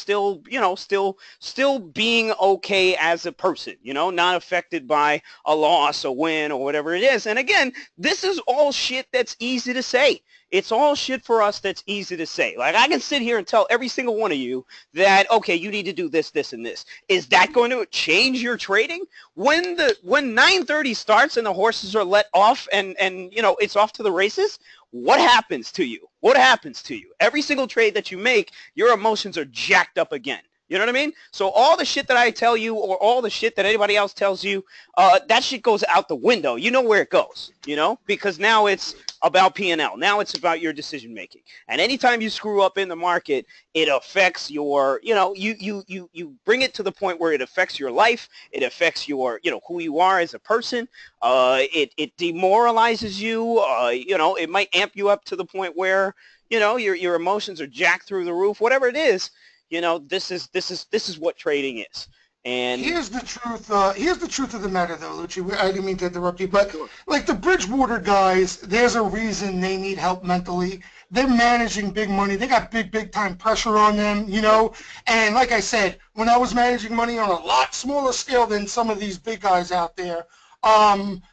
[SPEAKER 1] you know, still being okay as a person, you know, not affected by a loss, a win, or whatever it is. And again, this is all shit that's easy to say. It's all shit for us that's easy to say. Like, I can sit here and tell every single one of you that, okay, you need to do this, this, and this. Is that going to change your trading? When 9:30 starts and the horses are let off and you know, it's off to the races, what happens to you? What happens to you? Every single trade that you make, your emotions are jacked up again. You know what I mean? So all the shit that I tell you or all the shit that anybody else tells you, that shit goes out the window. You know where it goes, you know, because now it's about P&L. Now it's about your decision making. And anytime you screw up in the market, it affects your, you know, you bring it to the point where it affects your life. It affects your, you know, who you are as a person. It demoralizes you. You know, it might amp you up to the point where, you know, your emotions are jacked through the roof. Whatever it is. You know, this is what trading is. And
[SPEAKER 2] here's the truth. Here's the truth of the matter, though, Lucci. I didn't mean to interrupt you, but like the Bridgewater guys, there's a reason they need help mentally. They're managing big money. They got big time pressure on them, you know. And like I said, when I was managing money on a lot smaller scale than some of these big guys out there,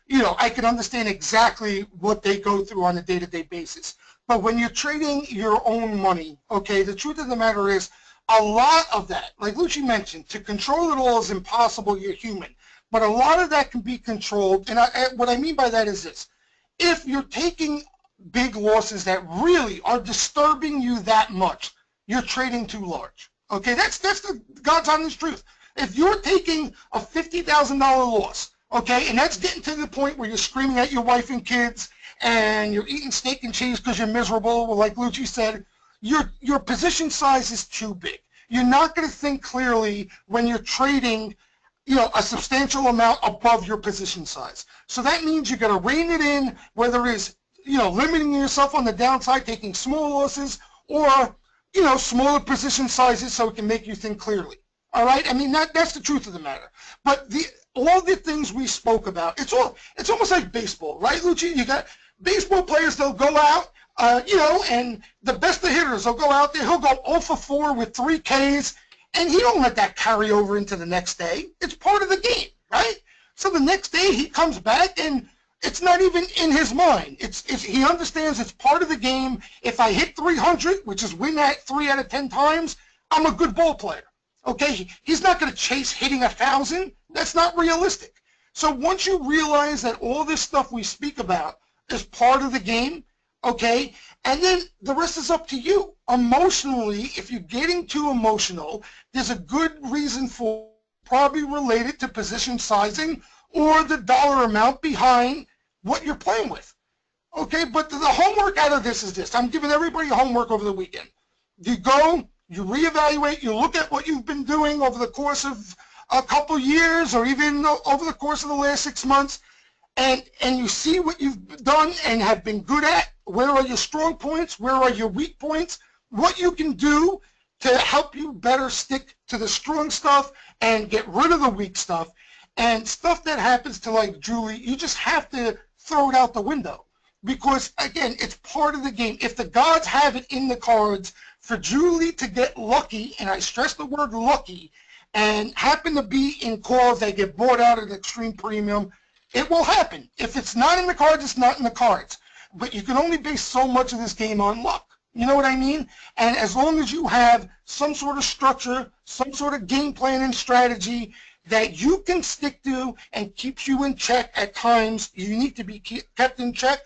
[SPEAKER 2] you know, I can understand exactly what they go through on a day-to-day basis. But when you're trading your own money, okay, the truth of the matter is, a lot of that, like Lucci mentioned, to control it all is impossible. You're human. But a lot of that can be controlled. And what I mean by that is this. If you're taking big losses that really are disturbing you that much, you're trading too large. Okay, that's the God's honest truth. If you're taking a $50,000 loss, okay, and that's getting to the point where you're screaming at your wife and kids and you're eating steak and cheese because you're miserable, well, like Lucci said, your position size is too big. You're not going to think clearly when you're trading, you know, a substantial amount above your position size. So that means you got to rein it in, whether it's, you know, limiting yourself on the downside, taking small losses, or, you know, smaller position sizes so it can make you think clearly. All right? I mean, that's the truth of the matter. But all the things we spoke about, it's almost like baseball, right, Lucci? You got baseball players, they'll go out, you know, and the best of hitters will go out there. He'll go 0 for 4 with 3 Ks, and he don't let that carry over into the next day. It's part of the game, right? So the next day he comes back, and it's not even in his mind. He understands it's part of the game. If I hit 300, which is win at 3 out of 10 times, I'm a good ball player. Okay, he's not going to chase hitting 1,000. That's not realistic. So once you realize that all this stuff we speak about is part of the game, okay, and then the rest is up to you. Emotionally, if you're getting too emotional, there's a good reason for, probably related to position sizing or the dollar amount behind what you're playing with. Okay, but the homework out of this is this. I'm giving everybody homework over the weekend. You go, you reevaluate, you look at what you've been doing over the course of a couple years or even over the course of the last 6 months, and you see what you've done and have been good at. Where are your strong points? Where are your weak points? What you can do to help you better stick to the strong stuff and get rid of the weak stuff. And stuff that happens to like Julie, you just have to throw it out the window. Because, again, it's part of the game. If the gods have it in the cards for Julie to get lucky, and I stress the word lucky, and happen to be in calls that get bought out at extreme premium, it will happen. If it's not in the cards, it's not in the cards. But you can only base so much of this game on luck. You know what I mean? And as long as you have some sort of structure, some sort of game plan and strategy that you can stick to and keeps you in check at times, you need to be kept in check,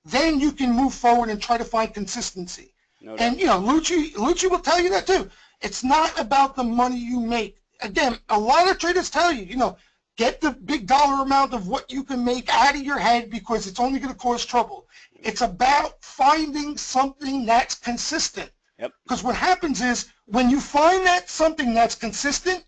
[SPEAKER 2] then you can move forward and try to find consistency. No doubt. And, you know, Lucci will tell you that too. It's not about the money you make. Again, a lot of traders tell you, you know, get the big dollar amount of what you can make out of your head because it's only going to cause trouble. It's about finding something that's consistent. Yep. Because what happens is when you find that something that's consistent,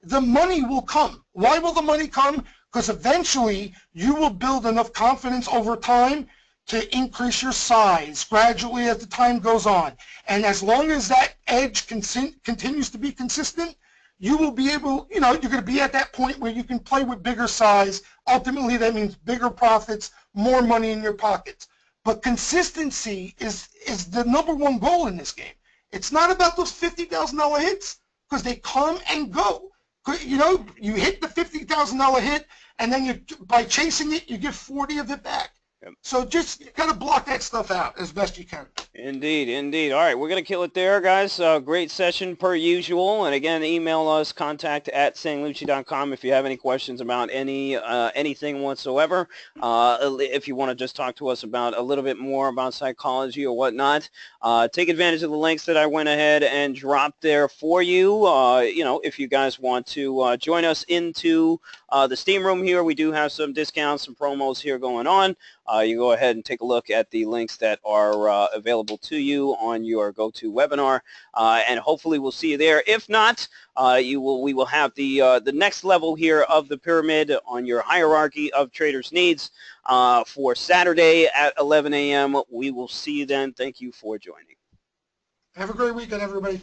[SPEAKER 2] the money will come. Why will the money come? Because eventually you will build enough confidence over time to increase your size gradually as the time goes on. And as long as that edge continues to be consistent, you will be able, you know, you're going to be at that point where you can play with bigger size. Ultimately, that means bigger profits, more money in your pockets. But consistency is the #1 goal in this game. It's not about those $50,000 hits because they come and go. You know, you hit the $50,000 hit, and then you, by chasing it, you get 40 of it back.
[SPEAKER 1] Yep.
[SPEAKER 2] So just you gotta block that stuff out as best you can.
[SPEAKER 1] Indeed, indeed. All right, we're going to kill it there, guys. Great session per usual. And again, email us, contact@sanglucci.com if you have any questions about anything whatsoever. If you want to just talk to us about a little bit more about psychology or whatnot, take advantage of the links that I went ahead and dropped there for you. You know, if you guys want to join us into the Steam room here, we do have some discounts, some promos here going on. You go ahead and take a look at the links that are available to you on your GoToWebinar, and hopefully we'll see you there. If not, we will have the next level here of the pyramid on your hierarchy of traders' needs for Saturday at 11 a.m. We will see you then. Thank you for joining.
[SPEAKER 2] Have a great weekend, everybody.